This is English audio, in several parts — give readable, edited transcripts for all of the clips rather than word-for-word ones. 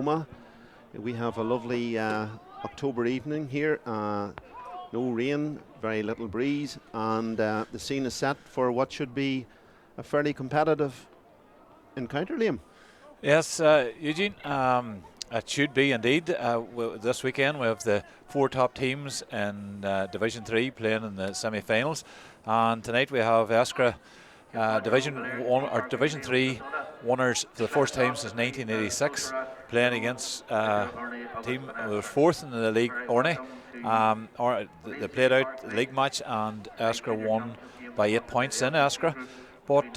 Omagh. We have a lovely October evening here. No rain, very little breeze, and the scene is set for what should be a fairly competitive encounter, Liam. Yes, Eugene, it should be indeed. This weekend we have the 4 top teams in Division 3 playing in the semi-finals, and tonight we have Eskra, Division 3 winners for the first time since 1986, playing against a team that was 4th in the league, Urney. They played out the league match and Eskra won by 8 points in Eskra. But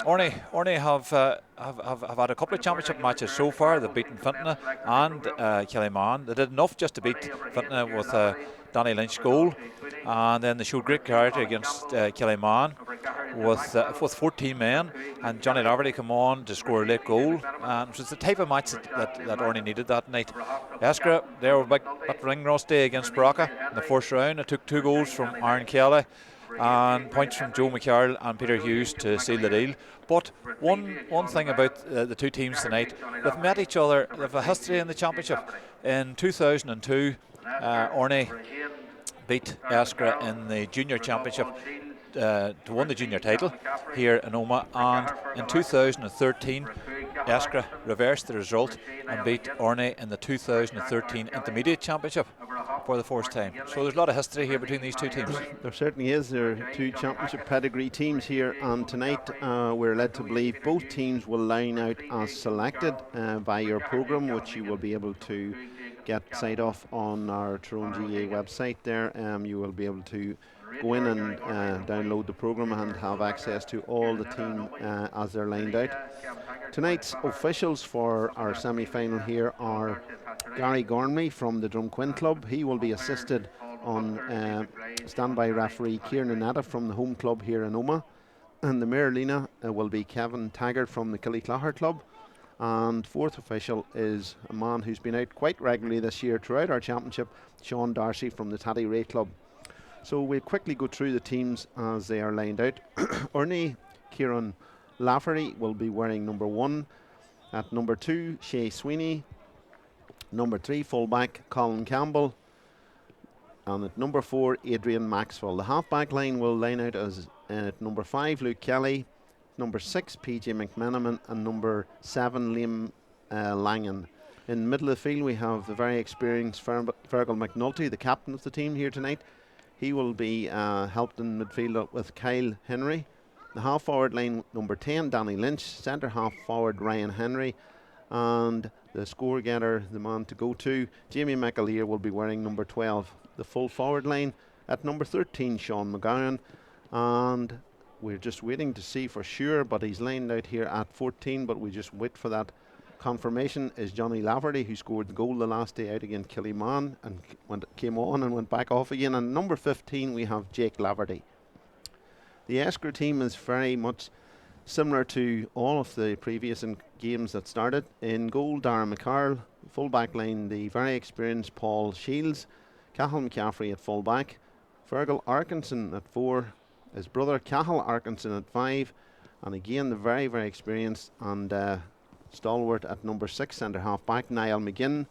Urney have had a couple of championship matches so far. They've beaten Fintona and Killyman. They did enough just to beat Fintona with a Danny Lynch goal, and then they showed great character against Killyman with 14 men, and Johnny Laverty come on to score a late goal. And it was the type of match that Urney needed that night. Eskra, they were a bit ring rusty against Baraka in the first round. It took 2 goals from Aaron Kelly and points from Joe McCarroll and Peter Hughes to seal the deal. But one thing about the 2 teams tonight, they've met each other. They've a history in the championship. In 2002, Urney beat Eskra in the junior championship to win the junior title here in Omagh, and in 2013 Eskra reversed the result and beat Urney in the 2013 intermediate championship for the first time. So there's a lot of history here between these 2 teams. There certainly is. There are 2 championship pedigree teams here, and tonight we're led to believe both teams will line out as selected by your programme, which you will be able to get sight off on our Tyrone GA website there. You will be able to go in and download the programme and have access to all the team as they're lined out. Tonight's officials for our semi-final here are Gary Gormley from the Drumquin Club. He will be assisted on standby referee Kieran Netta from the home club here in Omagh, and the Mayor will be Kevin Taggart from the Killyclahar Club. And 4th official is a man who's been out quite regularly this year throughout our championship, Sean Darcy from the Taddy Ray Club. So we'll quickly go through the teams as they are lined out. Urney, Kieran Lafferty will be wearing number 1. At number 2, Shay Sweeney. Number 3, fullback Colin Campbell. And at number 4, Adrian Maxwell. The half-back line will line out as at number 5, Luke Kelly. Number 6, PJ McMenamin, and number 7, Liam Langan. In the middle of the field we have the very experienced Fergal McNulty, the captain of the team here tonight. He will be helped in midfield with Kyle Henry. The half forward line, number 10, Danny Lynch. Centre half forward, Ryan Henry. And the score getter, the man to go to, Jamie McAleer, will be wearing number 12. The full forward line at number 13, Sean McGowan. And we're just waiting to see for sure, but he's lined out here at 14, but we just wait for that confirmation, is Johnny Laverty, who scored the goal the last day out against Killyman and came on and went back off again. And number 15 we have Jake Laverty. The Eskra team is very much similar to all of the previous games that started. In goal, Darren McCarroll. Full back line, the very experienced Paul Shields. Cathal McCaffrey at full back. Fergal Arkinson at 4. His brother Cathal Arkinson at 5. And again the very, very experienced and stalwart at number 6, centre half back, Niall McGinn.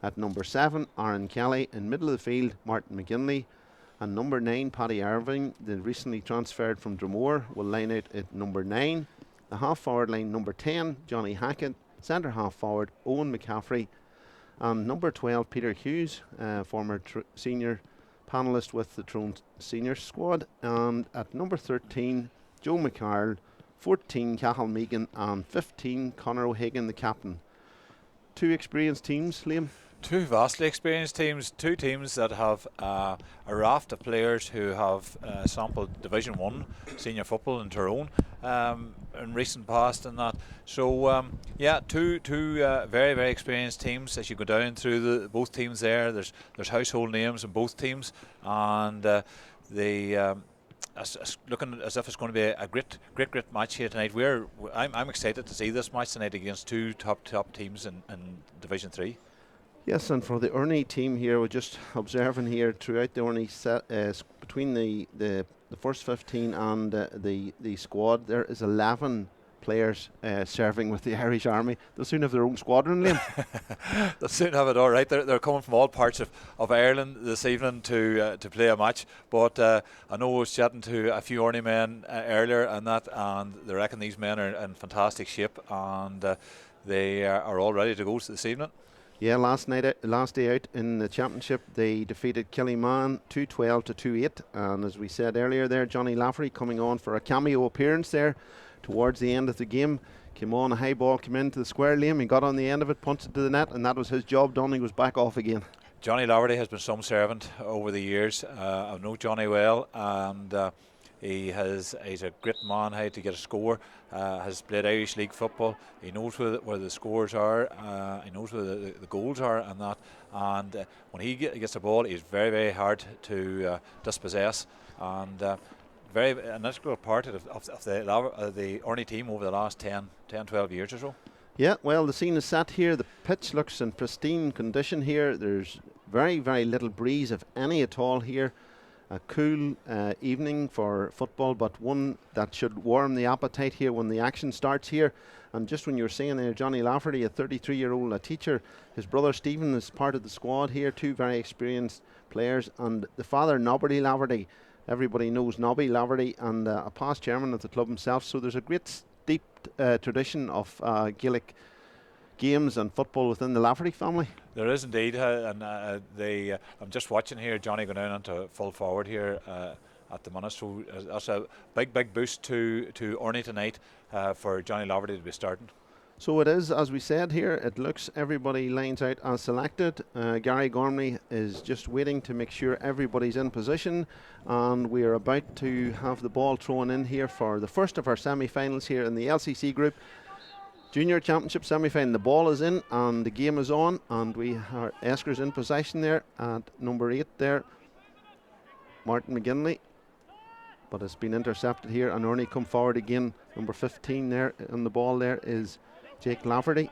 At number 7, Aaron Kelly. In middle of the field, Martin McGinley. And number 9, Paddy Irving, the recently transferred from Dromore, will line out at number 9. The half forward line, number 10, Johnny Hackett. Centre half forward, Owen McCaffrey. And number 12, Peter Hughes, former senior panellist with the Tyrone senior squad. And at number 13, Joe McCarroll. 14, Cathal Megan, and 15, Conor O'Hagan, the captain. 2 experienced teams, Liam. 2 vastly experienced teams, 2 teams that have a raft of players who have sampled Division 1 senior football in Tyrone in recent past and that. So yeah, two very, very experienced teams. As you go down through both teams there, there's household names in both teams, and looking as if it's going to be a great match here tonight. I'm excited to see this match tonight against 2 top teams in Division 3. Yes, and for the Urney team here, we're just observing here throughout the Urney set, between the first 15 and the squad, there is 11 players serving with the Irish Army. They'll soon have their own squadron, Liam. They'll soon have it all right. They're coming from all parts of Ireland this evening to play a match. But I know I was chatting to a few Urney men earlier and they reckon these men are in fantastic shape, and they are all ready to go this evening. Yeah, last day out in the championship, they defeated Killyman 2-12 to 2-8. And as we said earlier there, Johnny Lafferty coming on for a cameo appearance there towards the end of the game. Came on, a high ball came into the square, Liam. He got on the end of it, punched it to the net, and that was his job done. He was back off again. Johnny Lafferty has been some servant over the years. I know Johnny well, and he's a great man how to get a score. Has played Irish League football. He knows where the scores are. He knows where the goals are and that. And when he gets the ball, he's very, very hard to dispossess. And an integral part of the Urney team over the last 10, 12 years or so. Yeah, well, the scene is set here. The pitch looks in pristine condition here. There's very, very little breeze, if any at all here. A cool evening for football, but one that should warm the appetite here when the action starts here. And just when you're saying there, Johnny Lafferty, a 33-year-old teacher, his brother Stephen is part of the squad here, two very experienced players, and the father, Nobby Lafferty. Everybody knows Nobby Lafferty, and a past chairman of the club himself. So there's a great steep tradition of Gaelic games and football within the Lafferty family. There is indeed, and I'm just watching here Johnny going down into full forward here at the minute, so that's a big boost to Urney tonight for Johnny Lafferty to be starting. So it is, as we said here, it looks everybody lines out as selected. Gary Gormley is just waiting to make sure everybody's in position, and we are about to have the ball thrown in here for the first of our semi-finals here in the LCC group. Junior Championship semi-final. The ball is in and the game is on, and Eskra's in possession there at number 8 there, Martin McGinley, but it's been intercepted here, and Urney come forward again. Number 15 there on the ball there is Jake Lafferty.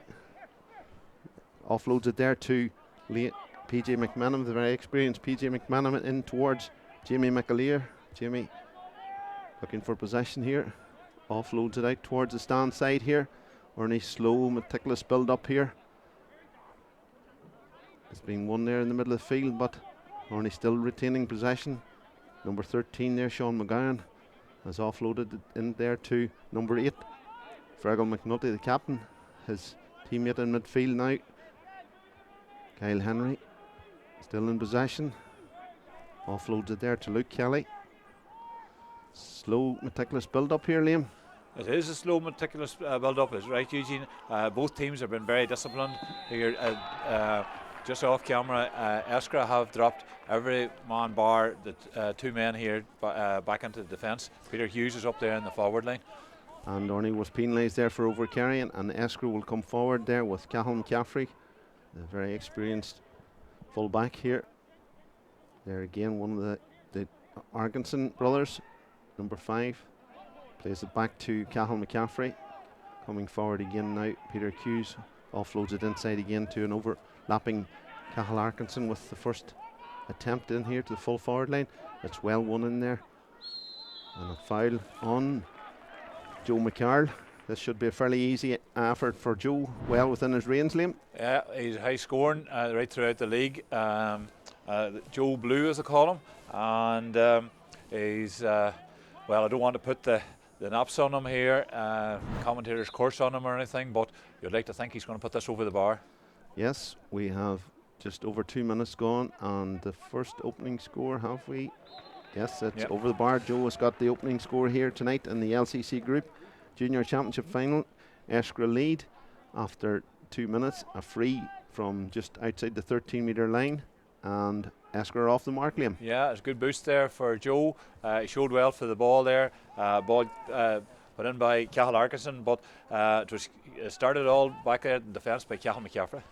Offloads it there to PJ McManam, the very experienced PJ McManam, in towards Jamie McAleer. Jamie looking for possession here. Offloads it out towards the stand side here. Urney slow, meticulous build up here. It's been won there in the middle of the field, but Urney still retaining possession. Number 13 there, Sean McGowan, has offloaded it in there to number 8, Fergal McNulty, the captain. His teammate in midfield now, Kyle Henry, still in possession. Offloads it there to Luke Kelly. Slow, meticulous build up here, Liam. It is a slow, meticulous build-up, is right, Eugene. Both teams have been very disciplined. Here, just off camera, Eskra have dropped every man bar the 2 men here back into the defence. Peter Hughes is up there in the forward line. And Urney was penalised there for overcarrying, and Eskra will come forward there with Cathal McCaffrey, the very experienced full-back here. There again, one of the Arkinson brothers, number 5. Plays it back to Cathal McCaffrey. Coming forward again now, Peter Hughes offloads it inside again to an overlapping Cathal Arkinson with the first attempt in here to the full forward line. It's well won in there. And a foul on Joe McCarl. This should be a fairly easy effort for Joe, well within his range, Liam. Yeah, he's high scoring right throughout the league. Joe Blue, as they call him. And he's, well, I don't want to put the naps on him here, commentators curse on him or anything, but you'd like to think he's going to put this over the bar. Yes, we have just over 2 minutes gone, and the first opening score, have we? Yes, it's over the bar. Joe has got the opening score here tonight in the LCC group Junior Championship final. Eskra lead after 2 minutes, a free from just outside the 13-metre line, and Eskra off the mark, Liam. Yeah, it's a good boost there for Joe. He showed well for the ball there. Ball put in by Cathal Arkinson, but it started all back out in defence by Cathal McCaffrey.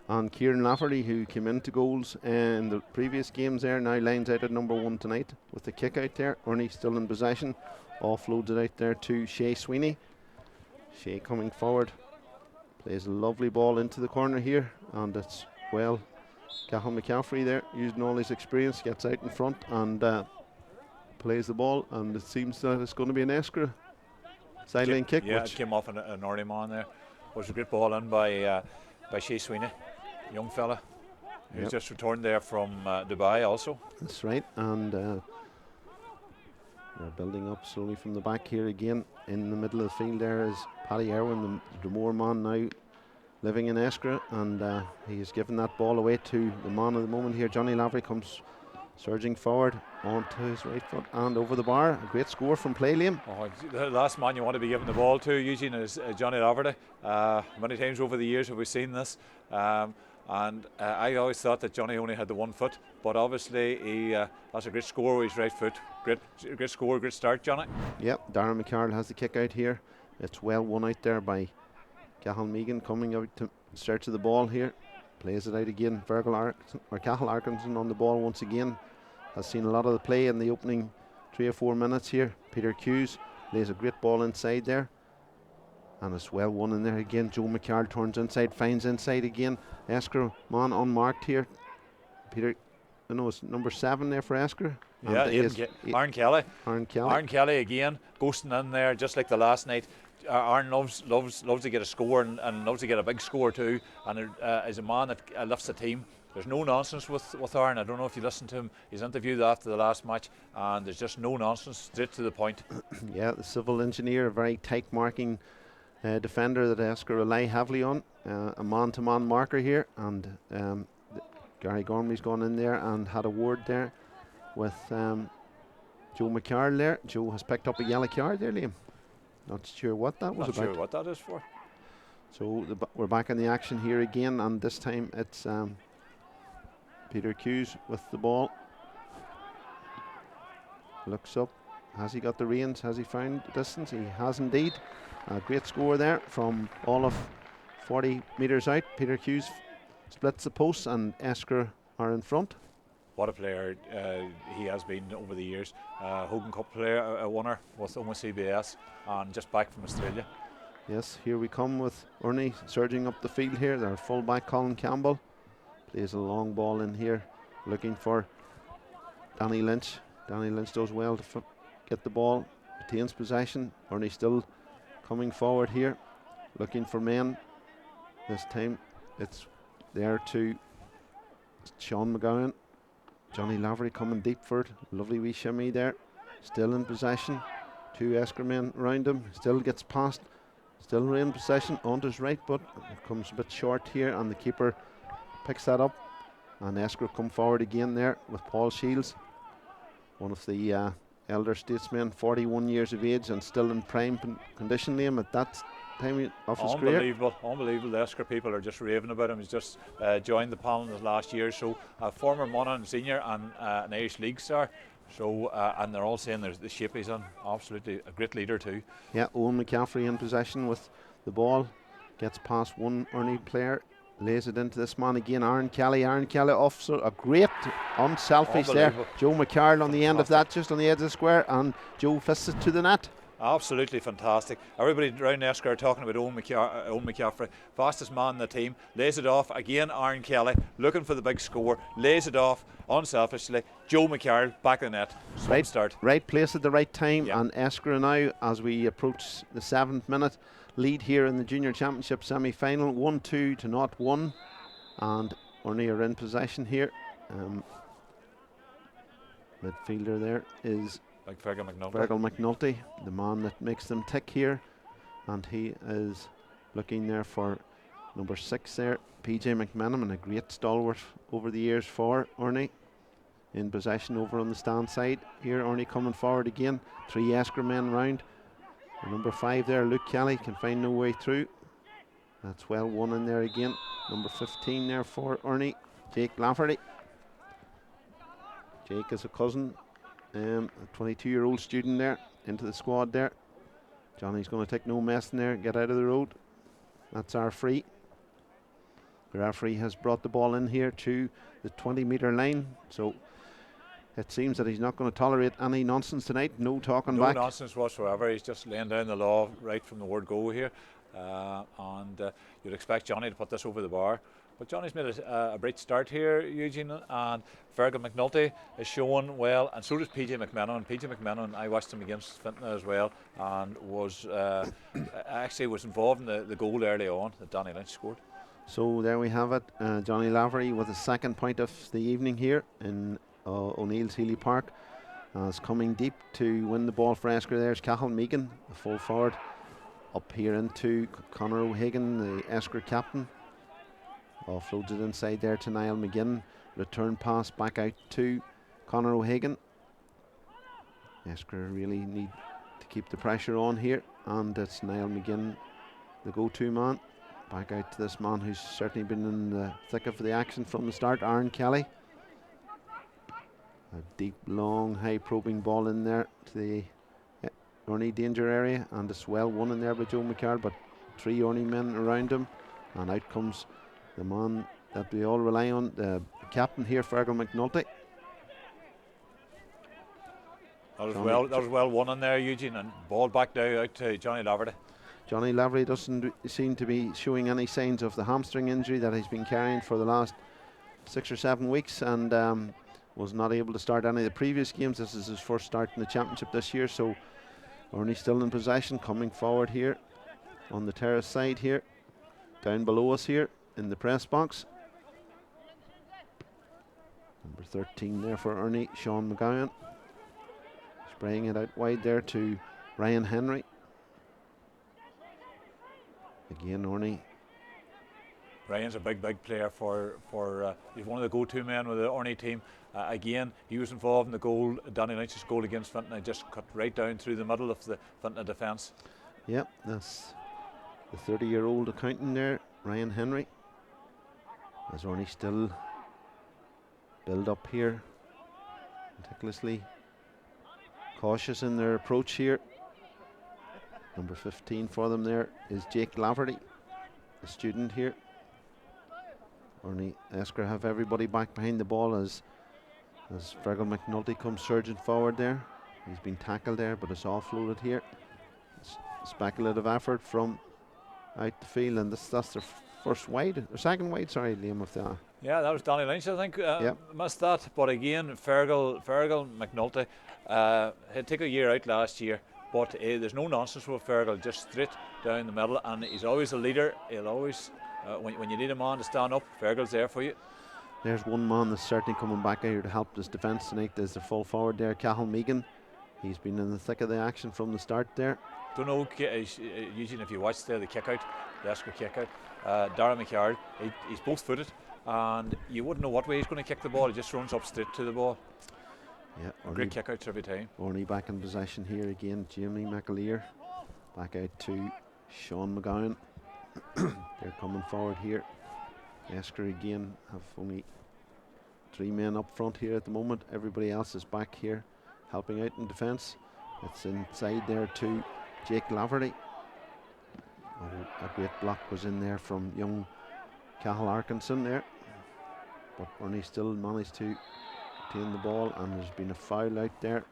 And Kieran Lafferty, who came into goals in the previous games there, now lines out at number 1 tonight with the kick out there. Urney still in possession. Offloads it out there to Shea Sweeney. Shea coming forward. Plays a lovely ball into the corner here, and it's well. Cathal McCaffrey there, using all his experience, gets out in front and plays the ball, and it seems that it's going to be an Eskra sideline kick. Yeah, it came off an Urney man there. Was a great ball in by Shea Sweeney, young fella, who's just returned there from Dubai also. That's right, and they're building up slowly from the back here again. In the middle of the field there is Paddy Irwin, the Moore man now living in Eskra, and he has given that ball away to the man of the moment here. Johnny Lavery comes surging forward onto his right foot and over the bar. A great score from Play Liam. Oh, the last man you want to be giving the ball to, Eugene, is Johnny Laverty. Many times over the years have we seen this, and I always thought that Johnny only had the 1 foot, but obviously that's a great score with his right foot. Great score, great start, Johnny. Yep, Darren McCarroll has the kick out here. It's well won out there by Cathal Megan, coming out to search of the ball here. Plays it out again. Cathal Arkinson on the ball once again. Has seen a lot of the play in the opening 3 or 4 minutes here. Peter Hughes lays a great ball inside there, and it's well won in there again. Joe McCarroll turns inside, finds inside again. Eskra man unmarked here. It's number 7 there for Eskra. Yeah, Aaron Kelly. Aaron Kelly again, ghosting in there just like the last night. Aaron loves to get a score and loves to get a big score too, and is a man that lifts the team. There's no nonsense with Aaron. I don't know if you listened to him. He's interviewed after the last match, and there's just no nonsense, straight to the point. Yeah, the civil engineer, a very tight marking defender that Eskra rely heavily on. A man-to-man marker here, and Gary Gormley's gone in there and had a word there with Joe McCarroll there. Joe has picked up a yellow card there, Liam. Not sure what that was about. Not sure what that is for. So we're back in the action here again, and this time it's Peter Hughes with the ball. Looks up. Has he got the reins? Has he found the distance? He has indeed. A great score there from all of 40 metres out. Peter Hughes splits the posts, and Eskra are in front. What a player he has been over the years. Hogan Cup player, a winner with almost CBS, and just back from Australia. Yes, here we come with Urney surging up the field here. Their full-back Colin Campbell plays a long ball in here, looking for Danny Lynch. Danny Lynch does well to get the ball, retains possession. Urney still coming forward here, looking for men. This time it's there to Sean McGowan. Johnny Lavery coming deep for it. Lovely wee shimmy there. Still in possession. 2 Eskra men around him. Still gets past. Still in possession onto his right, but it comes a bit short here, and the keeper picks that up. And Eskra come forward again there with Paul Shields, one of the elder statesmen, 41 years of age and still in prime condition, Liam, at that time of his career. Unbelievable. The Eskra people are just raving about him. He's just joined the panel in the last year, so a former Monaghan senior and an Irish League star. So and they're all saying there's the shape he's on. Absolutely a great leader too. Yeah, Owen McCaffrey in possession with the ball, gets past one Urney player, lays it into this man again, Aaron Kelly off, so a great unselfish there. Joe McCarroll on the end of that, just on the edge of the square, and Joe fists it to the net. Absolutely fantastic. Everybody around Eskra are talking about Owen McCaffrey, fastest man in the team. Lays it off again. Aaron Kelly looking for the big score. Lays it off unselfishly. Joe McCarroll back in the net. Right start. Right place at the right time. Yeah. And Eskra now, as we approach the 7th minute, lead here in the Junior Championship semi-final, 1-2 to 0-1, and Urney are in possession here. Midfielder there is like Fergal McNulty, the man that makes them tick here, and he is looking there for number 6 there, PJ McMenamin, a great stalwart over the years for Urney. In possession over on the stand side here, Urney coming forward again, 3 Eskra men round. Number 5 there, Luke Kelly, can find no way through. That's well won in there again. Number 15 there for Urney, Jake Lafferty. Jake is a cousin, a 22-year-old student there, into the squad there. Johnny's going to take no mess in there, get out of the road. That's our free. The referee has brought the ball in here to the 20-metre line, so it seems that he's not going to tolerate any nonsense tonight. No talking back. No nonsense whatsoever. He's just laying down the law right from the word go here. And you'd expect Johnny to put this over the bar. But Johnny's made a bright start here, Eugene, and Fergal McNulty is showing well, and so does PJ McMenamin. PJ McMenamin, I watched him against Fintona as well, and was actually was involved in the goal early on that Danny Lynch scored. So there we have it. Johnny Lavery with the second point of the evening here in O'Neill's Healy Park. Is coming deep to win the ball for Eskra. There's Cathal Megan, the full forward, up here into Conor O'Hagan, the Eskra captain. Offloads it inside there to Niall McGinn. Return pass back out to Conor O'Hagan. Eskra really need to keep the pressure on here, and it's Niall McGinn, the go-to man. Back out to this man who's certainly been in the thick of the action from the start, Aaron Kelly. A deep, long, high probing ball in there to the Urney danger area, and it's well won in there by Joe McCarroll, but 3 Urney men around him, and out comes the man that we all rely on, the captain here, Fergal McNulty. That was well won in there, Eugene, and ball back now out to Johnny Laverty. Johnny Lavery doesn't seem to be showing any signs of the hamstring injury that he's been carrying for the last 6 or 7 weeks, and was not able to start any of the previous games. This is his first start in the championship this year, so Urney still in possession, coming forward here on the terrace side here, down below us here in the press box. Number 13 there for Urney, Sean McGowan. Spraying it out wide there to Ryan Henry. Again, Urney. Ryan's a big player for he's one of the go-to men with the Urney team. Again, he was involved in the goal, Danny Lynch's goal against Fintona, just cut right down through the middle of the Fintona defence. Yep, that's the 30-year-old accountant there, Ryan Henry. As Urney still build up here, meticulously cautious in their approach here. Number 15 for them there is Jake Laverty, the student here. Urney Eskra have everybody back behind the ball as Fergal McNulty comes surging forward there. He's been tackled there, but it's offloaded here. It's speculative effort from out the field, and that's their first wide, or second wide, sorry, Liam, of the. Yeah, that was Danny Lynch, I think, missed that. But again, Fergal McNulty had taken a year out last year, but there's no nonsense with Fergal, just straight down the middle, and he's always a leader. He'll always, when you need a man to stand up, Fergal's there for you. There's one man that's certainly coming back here to help this defence tonight. There's the full forward there, Cathal Megan. He's been in the thick of the action from the start there. Don't know, Eugene, if you watched the kick out, the Eskra kick out, Darragh McCard, he's both footed, and you wouldn't know what way he's going to kick the ball. He just runs up straight to the ball. Yeah, great kick outs every time. Urney back in possession here again. Jamie McAleer back out to Sean McGowan. They're coming forward here. Eskra again have only 3 men up front here at the moment. Everybody else is back here helping out in defence. It's inside there to Jake Laverty. A great block was in there from young Cathal Arkinson there, but Urney still managed to retain the ball, and there's been a foul out there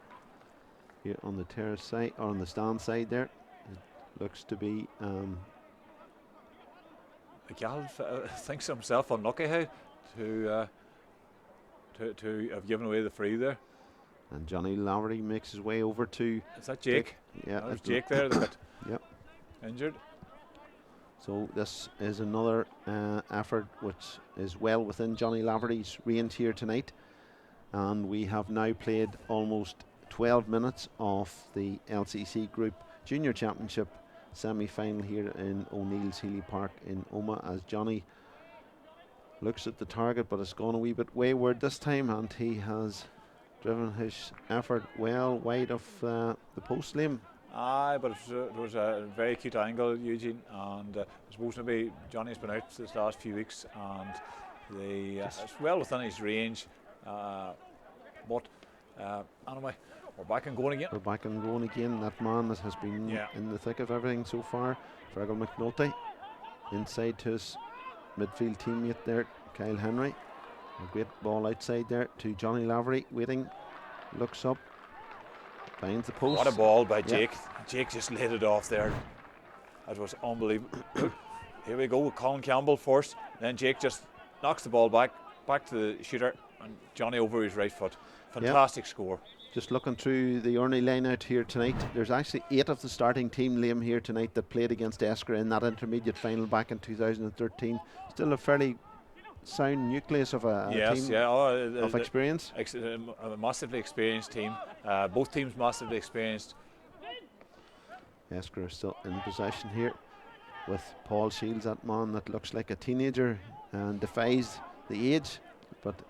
here on the terrace side, or on the stand side there. It looks to be Cathal thinks himself unlucky how to have given away the free there. And Johnny Laverty makes his way over to. Is that Jake? Yeah, that's Jake there. Yep. Injured. So this is another effort which is well within Johnny Laverty's range here tonight, and we have now played almost 12 minutes of the LCC Group Junior Championship semi-final here in O'Neill's Healy Park in Omagh, as Johnny looks at the target, but it's gone a wee bit wayward this time, and he has driven his effort well wide of the post, Liam. Aye, but it was a very acute angle, Eugene, and it's supposed to be Johnny's been out this last few weeks, and it's well within his range. But anyway, we're back and going again. We're back and going again. That man that has been in the thick of everything so far, Fergal McNulty, inside to his midfield teammate there, Kyle Henry. A great ball outside there to Johnny Lavery, waiting, looks up, finds the post. What a ball by Jake. Jake just laid it off there. That was unbelievable. Here we go with Colin Campbell first, then Jake just knocks the ball back to the shooter, and Johnny over his right foot. Fantastic score. Just looking through the Urney line out here tonight, there's actually 8 of the starting team, Liam, here tonight that played against Eskra in that intermediate final back in 2013. Still a fairly sound nucleus of a team of experience. A massively experienced team. Both teams massively experienced. Eskra still in possession here with Paul Shields, that man that looks like a teenager and defies the age, but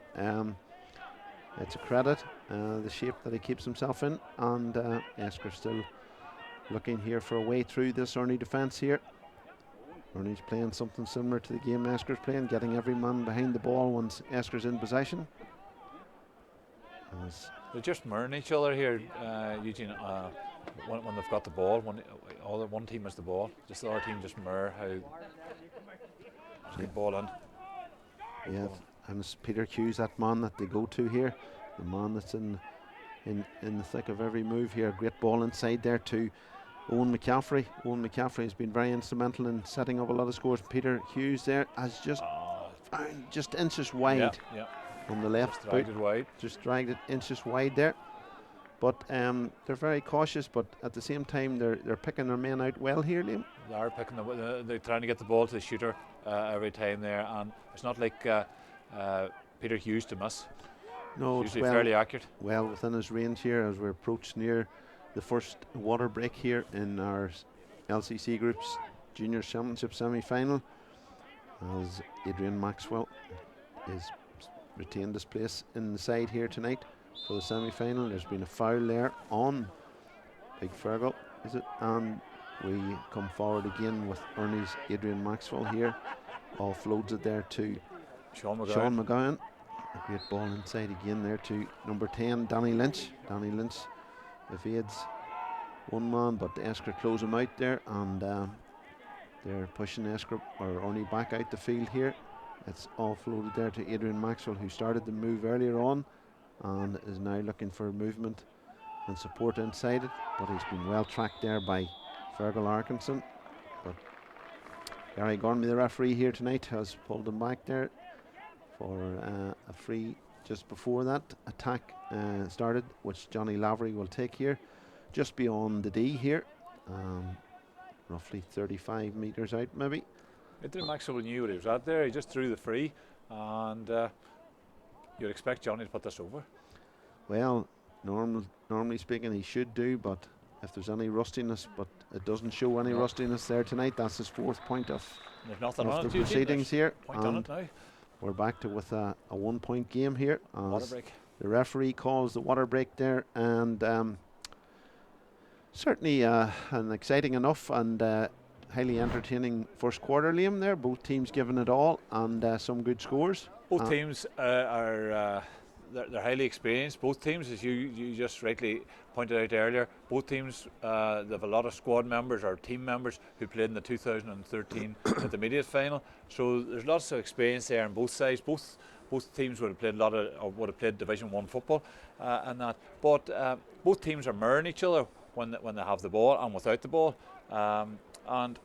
it's a credit, the shape that he keeps himself in, and Eskra still looking here for a way through this Urney defence here. Urney's playing something similar to the game Eskra's playing, getting every man behind the ball once Eskra's in possession. They're just mirroring each other here, Eugene. When they've got the ball, one team has the ball, just the other team just mirror how the ball in. Yeah, and it's Peter Hughes, that man that they go to here, the man that's in the thick of every move here. Great ball inside there to Owen McCaffrey. Owen McCaffrey has been very instrumental in setting up a lot of scores. Peter Hughes there has just inches wide on the left. Just dragged it inches wide there. But they're very cautious, but at the same time they're picking their men out well here, Liam. They're trying to get the ball to the shooter every time there, and it's not like Peter Hughes to miss. No, it's usually fairly accurate. Well within his range here as we approach near the first water break here in our LCC Group's Junior Championship semi-final, as Adrian Maxwell is retained his place in the side here tonight for the semi-final. There's been a foul there on Big Fergal, is it? And we come forward again with Urney's Adrian Maxwell here. Offloads it there to Sean McGowan. A great ball inside again there to number 10, Danny Lynch. Danny Lynch evades one man, but Eskra close him out there, and they're pushing Eskra or Urney back out the field here. It's offloaded there to Adrian Maxwell, who started the move earlier on and is now looking for movement and support inside it, but he's been well tracked there by Fergal Arkinson. But Gary Gormley, the referee here tonight, has pulled him back there for a free just before that attack started, which Johnny Lavery will take here just beyond the D here, roughly 35 metres out maybe. Adrian Maxwell knew what he was at there. He just threw the free, and you'd expect Johnny to put this over. Well, normally speaking he should do, but if there's any rustiness, but it doesn't show any rustiness there tonight. That's his 4th point of the proceedings here. We're back to with a 1-point game here. Water break. The referee calls the water break there, and certainly an exciting enough and highly entertaining first quarter, Liam, there. Both teams giving it all, and some good scores. Both teams are they're highly experienced. Both teams, as you just rightly pointed out earlier, both teams they have a lot of squad members or team members who played in the 2013 intermediate final. So there's lots of experience there on both sides. Both teams would have played Division 1 football and that. But both teams are mirroring each other when they have the ball and without the ball. And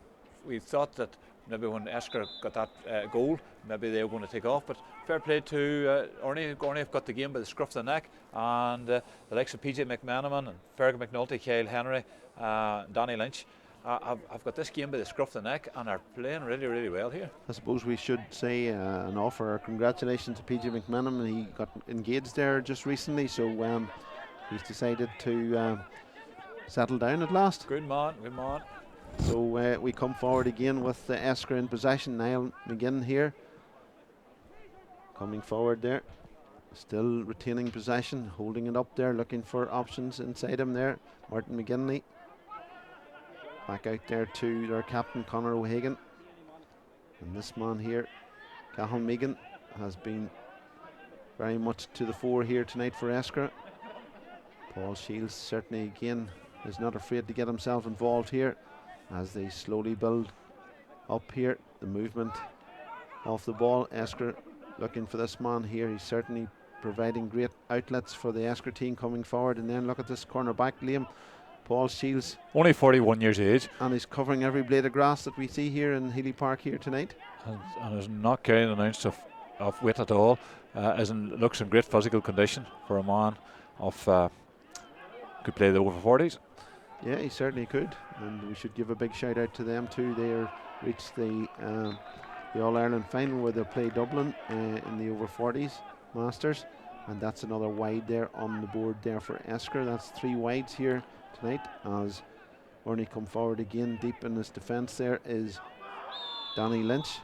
we thought that maybe when Eskra got that goal, maybe they were going to take off. But fair play to Urney. Urney have got the game by the scruff of the neck, and the likes of PJ McManaman and Fergal McNulty, Kyle Henry, Danny Lynch have got this game by the scruff of the neck and are playing really, really well here. I suppose we should say an offer congratulations to PJ McManaman. He got engaged there just recently, so he's decided to settle down at last. Good man, good man. So we come forward again with Eskra in possession. Niall McGinn here coming forward there, still retaining possession, holding it up there, looking for options inside him there. Martin McGinley back out there to their captain Conor O'Hagan, and this man here, Cathal Megan, has been very much to the fore here tonight for Eskra. Paul Shields certainly again is not afraid to get himself involved here as they slowly build up here. The movement off the ball, Eskra looking for this man here. He's certainly providing great outlets for the Eskra team coming forward. And then look at this corner back, Liam. Paul Shields, only 41 years of age, and he's covering every blade of grass that we see here in Healy Park here tonight. And is not carrying an ounce of of weight at all. Looks in great physical condition for a man of could play the over 40s. Yeah, he certainly could, and we should give a big shout out to them too. They reached the All-Ireland final where they'll play Dublin in the over 40s Masters, and that's another wide there on the board there for Eskra. That's 3 wides here tonight as Urney come forward again. Deep in his defence there is Danny Lynch.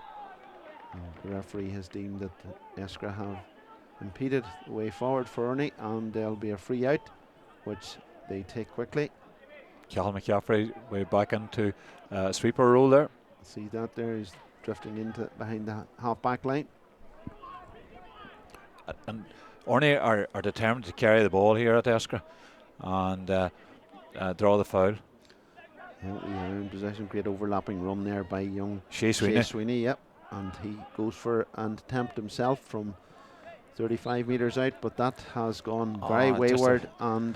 The referee has deemed that Eskra have impeded the way forward for Urney, and there'll be a free out, which they take quickly. Cathal McCaffrey way back into sweeper role there. See that there, he's drifting into behind the half-back line. And Urney are determined to carry the ball here at Eskra and draw the foul. Yeah, we are in possession. Great overlapping run there by young Shea Sweeney, yep. And he goes for an attempt himself from 35 metres out, but that has gone very wayward, and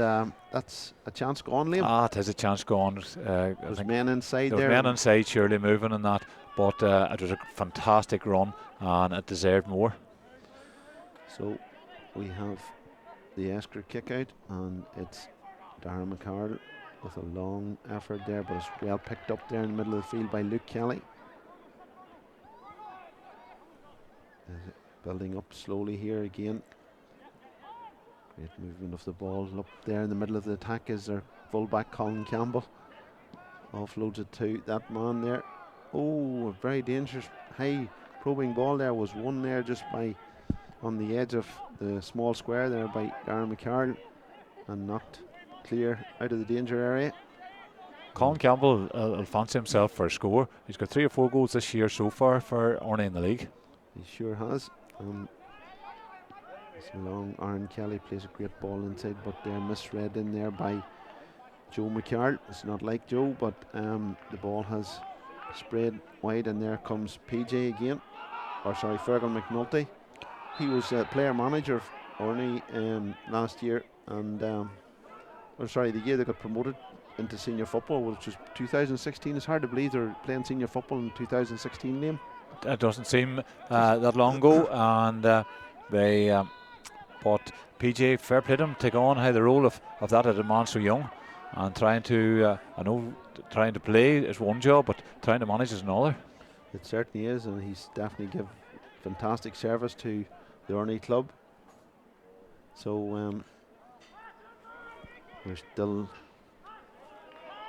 that's a chance gone, Liam. It is a chance gone. There's men inside there. There were men inside surely moving in that, but it was a fantastic run and it deserved more. So we have the Eskra kick out, and it's Darren McCarl with a long effort there, but it's well picked up there in the middle of the field by Luke Kelly. Building up slowly here again. Great movement of the ball. Up there in the middle of the attack is their fullback Colin Campbell. Offloads it to that man there. Oh, a very dangerous high probing ball there was won there just by on the edge of the small square there by Darren McCarl and knocked clear out of the danger area. Colin Campbell will fancy himself for a score. He's got 3 or 4 goals this year so far for Urney in the league. He sure has. Long Aaron Kelly plays a great ball inside, but they're misread in there by Joe McCarl. It's not like Joe, but the ball has spread wide, and there comes PJ again, or sorry, Fergal McNulty. He was a player manager of Urney last year, and the year they got promoted into senior football, which was 2016. It's hard to believe they're playing senior football in 2016, Liam. It doesn't seem that long ago, and they but PJ, fair play to him, take on the role of that at a man so young, and trying to trying to play is one job, but trying to manage is another. It certainly is, and he's definitely given fantastic service to the Urney club. So we're still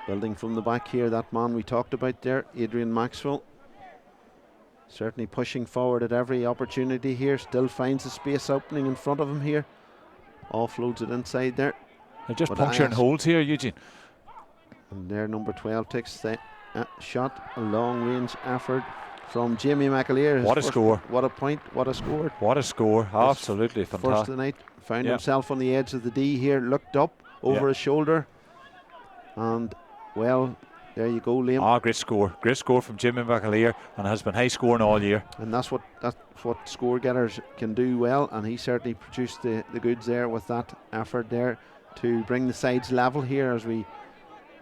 building from the back here. That man we talked about there, Adrian Maxwell, certainly pushing forward at every opportunity here. Still finds the space opening in front of him here. Offloads it inside there. They're just puncturing holes here, Eugene. And there number 12 takes the shot. A long range effort from Jamie McAleer. What a score. What a point. What a score. What a score. Absolutely fantastic. First of the night. Found himself on the edge of the D here. Looked up over his shoulder. And well, there you go, Liam. Great score. Great score from Jimmy McAleer, and has been high scoring all year. And that's what score getters can do well, and he certainly produced the goods there with that effort there to bring the sides level here as we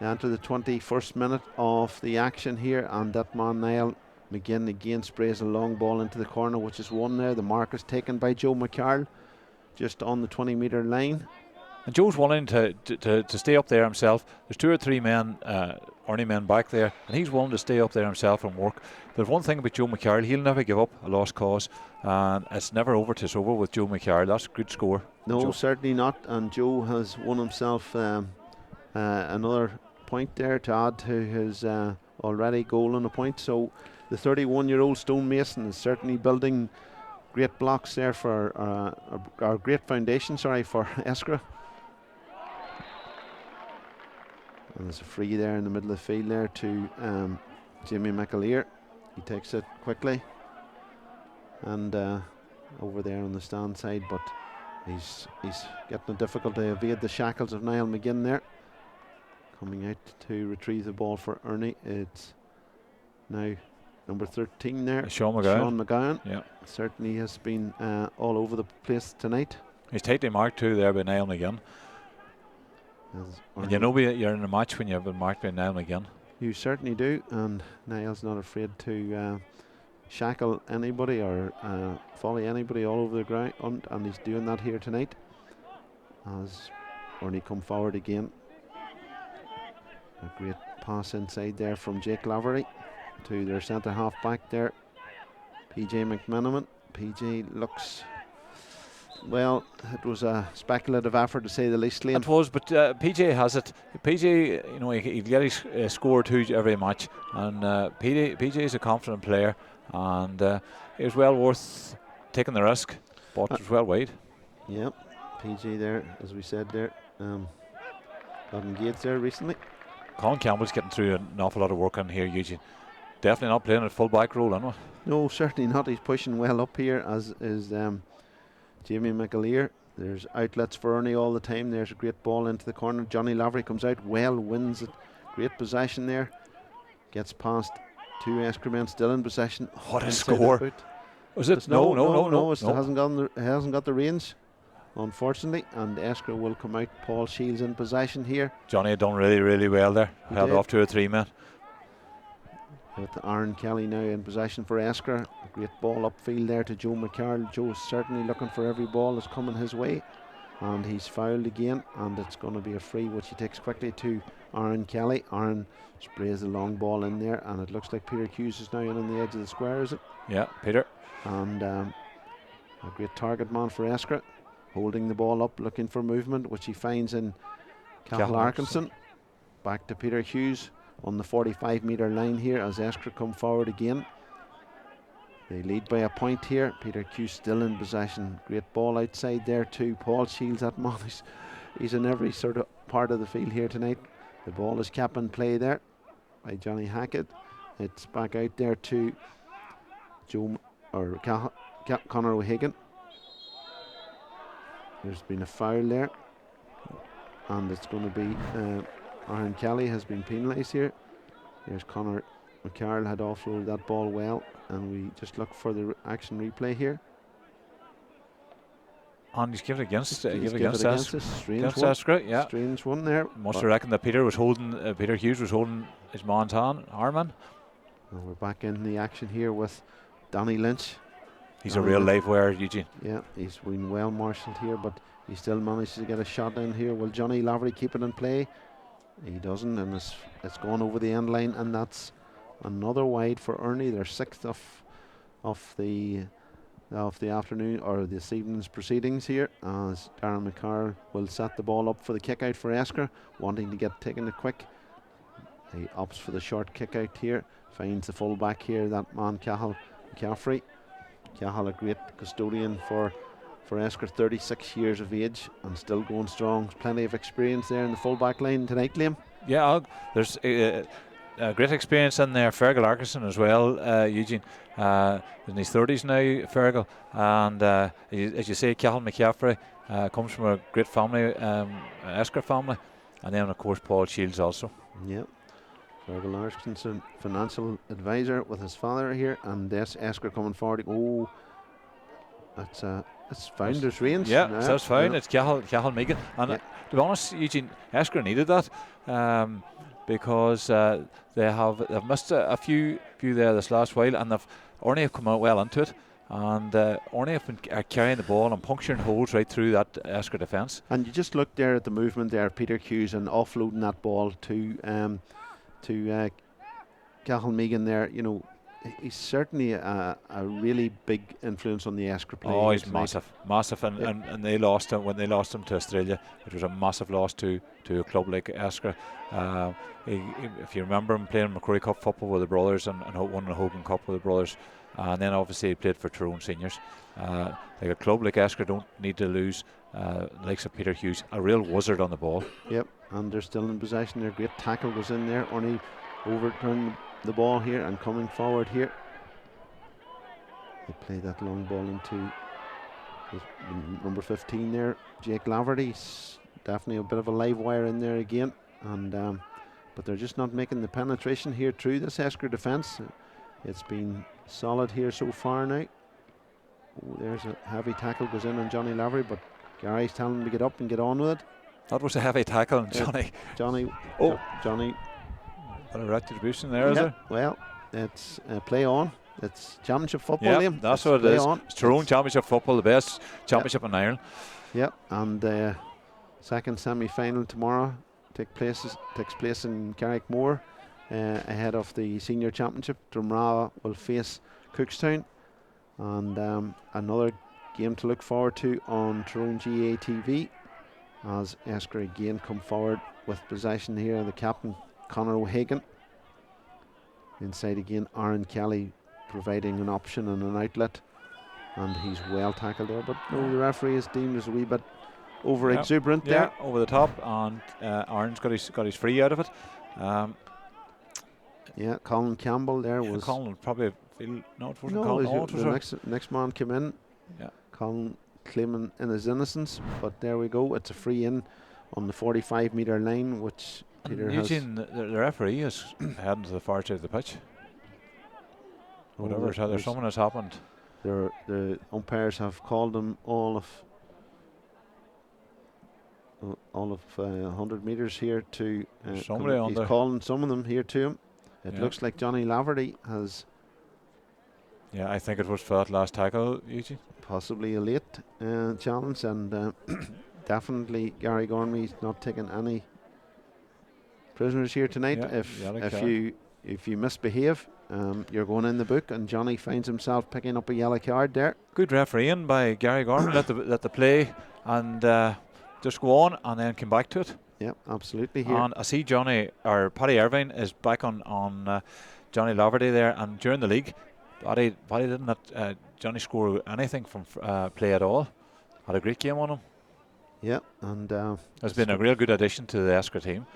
enter the 21st minute of the action here. And that man Niall McGinn again sprays a long ball into the corner, which is one there. The mark is taken by Joe McCarl just on the 20-metre line. And Joe's willing to stay up there himself. There's 2 or 3 men, Urney men back there, and he's willing to stay up there himself and work. But one thing about Joe McCarl, he'll never give up a lost cause, and it's never over till it's over with Joe McCarl. That's a good score. No, Joe. Certainly not. And Joe has won himself another point there to add to his already goal and a point. So the 31-year-old stonemason is certainly building great blocks there for our great foundation, for Eskra. And there's a free there in the middle of the field there to Jimmy McAleer. He takes it quickly and over there on the stand side, but he's getting a difficulty to evade the shackles of Niall McGinn there. Coming out to retrieve the ball for Urney. It's now number 13 there, Sean McGowan. Yeah, certainly has been all over the place tonight. He's tightly marked too there by Niall McGinn. And you know you're in a match when you've been marked by Niall McGinn. You certainly do, and Niall's not afraid to shackle anybody or volley anybody all over the ground, and he's doing that here tonight as Urney come forward again. A great pass inside there from Jake Lavery to their centre half back there, PJ McMenamin. PJ looks, well, it was a speculative effort to say the least, Liam. It was, but PJ has it. PJ, you know, he'll get his score or two every match, and PJ is a confident player, and it was well worth taking the risk, but it was well wide. Yep, PJ there, as we said there, got engaged there recently. Colin Campbell's getting through an awful lot of work in here, Eugene. Definitely not playing a full back role, anyway. No, certainly not. He's pushing well up here, as is Jamie McAleer. There's outlets for Urney all the time. There's a great ball into the corner. Johnny Lavery comes out well, wins it. Great possession there. Gets past two Eskra men still in possession. What a score! Was it? No. It hasn't got the range, unfortunately, and Eskra will come out. Paul Shields in possession here. Johnny had done really well there. Held off 2 or 3 men. With Aaron Kelly now in possession for Eskra. A great ball upfield there to Joe McCarroll. Joe's certainly looking for every ball that's coming his way, and he's fouled again, and it's going to be a free, which he takes quickly to Aaron Kelly. Aaron sprays the long ball in there, and it looks like Peter Hughes is now in on the edge of the square, is it? Yeah, Peter. And a great target man for Eskra, holding the ball up, looking for movement, which he finds in Cathal Arkinson. Back to Peter Hughes on the 45-metre line here as Eskra come forward again. They lead by a point here. Peter Hughes still in possession. Great ball outside there to Paul Shields. That man, he's in every sort of part of the field here tonight. The ball is kept in play there by Johnny Hackett. It's back out there to Conor O'Hagan. There's been a foul there, and it's going to be Aaron Kelly has been penalised here. There's Conor McCarroll had offloaded that ball well, and we just look for the action replay here. And he's given it against Eskra. Yeah, strange one there. Must have reckoned that Peter Hughes was holding his man's arm. And we're back in the action here with Danny Lynch. He's a real live wire, Eugene. Yeah, he's been well marshalled here, but he still manages to get a shot in here. Will Johnny Lavery keep it in play? He doesn't, and it's gone over the end line, and that's another wide for Urney. Their 6th of the afternoon or this evening's proceedings here, as Darren McCarr will set the ball up for the kick out for Eskra, wanting to get taken it quick. He opts for the short kick out here, finds the full back here, that man Cathal McCaffrey. Cathal, a great custodian for Eskra, 36 years of age and still going strong. Plenty of experience there in the full back line tonight, Liam. Yeah, there's a great experience in there. Fergal Arkinson as well, Eugene. In his 30s now, Fergal. And as you say, Cathal McCaffrey comes from a great family, Eskra family. And then, of course, Paul Shields also. Yeah. Fergal Arkinson, financial advisor with his father here. And this Eskra coming forward. Oh, it's founder's range. Yeah, that's fine. Yeah. It's Cathal Megan. And to be honest, Eugene, Eskra needed that. Because they've missed a few there this last while, and Urney have come out well into it, and Urney have been carrying the ball and puncturing holes right through that Eskra defence. And you just look there at the movement there, Peter Hughes, and offloading that ball to Cathal Megan there. You know, he's certainly a really big influence on the Eskra play. Oh, he's massive, and they lost him when they lost him to Australia. It was a massive loss to a club like Eskra. If you remember him playing Macquarie Cup football with the brothers and won the Hogan Cup with the brothers, and then obviously he played for Tyrone Seniors. Like a club like Eskra don't need to lose likes of Peter Hughes, a real wizard on the ball. Yep, and they're still in possession. Their great tackle was in there. Urney overturned the ball here and coming forward here. They play that long ball into number 15 there, Jake Laverty. Definitely a bit of a live wire in there again, and but they're just not making the penetration here through this Eskra defence. It's been solid here so far now. Oh, there's a heavy tackle goes in on Johnny Lavery, but Gary's telling him to get up and get on with it. That was a heavy tackle on Johnny. Johnny. Johnny. Got a retribution there, is there? Well, it's play on. It's championship football, Yeah, Liam. that's It's what it play is. on. It's Tyrone Championship football, the best championship in Ireland. Yep, and second semi-final tomorrow takes place in Carrickmore ahead of the senior championship. Drumragh will face Cookstown, and another game to look forward to on Tyrone GA TV as Eskra again come forward with possession here. The captain Conor O'Hagan inside again. Aaron Kelly providing an option and an outlet, and he's well tackled there, but no, the referee is deemed as a wee bit over exuberant there. Over the top, and Aaron's got his free out of it. Colin Campbell there was. Colin would probably feel no, it wasn't No, Colin. it was the next man came in. Yeah. Colin claiming in his innocence, but there we go. It's a free in on the 45-metre line, which Peter Eugene, the referee is heading to the far side of the pitch. Whatever, there's someone has happened. The umpires have called them all of 100 metres here to. He's calling some of them here to him. It looks like Johnny Laverty has. Yeah, I think it was for that last tackle, Eugene. Possibly a late challenge, and definitely Gary Gormley's not taking any prisoners here tonight. If you misbehave, you're going in the book, and Johnny finds himself picking up a yellow card there. Good refereeing by Gary Gormley. let the play and just go on and then come back to it. Yeah, absolutely. Here. And I see Paddy Irvine is back on Johnny Laverty there, and during the league, Paddy didn't let Johnny score anything from play at all. Had a great game on him. Yeah, and has been a real good addition to the Eskra team.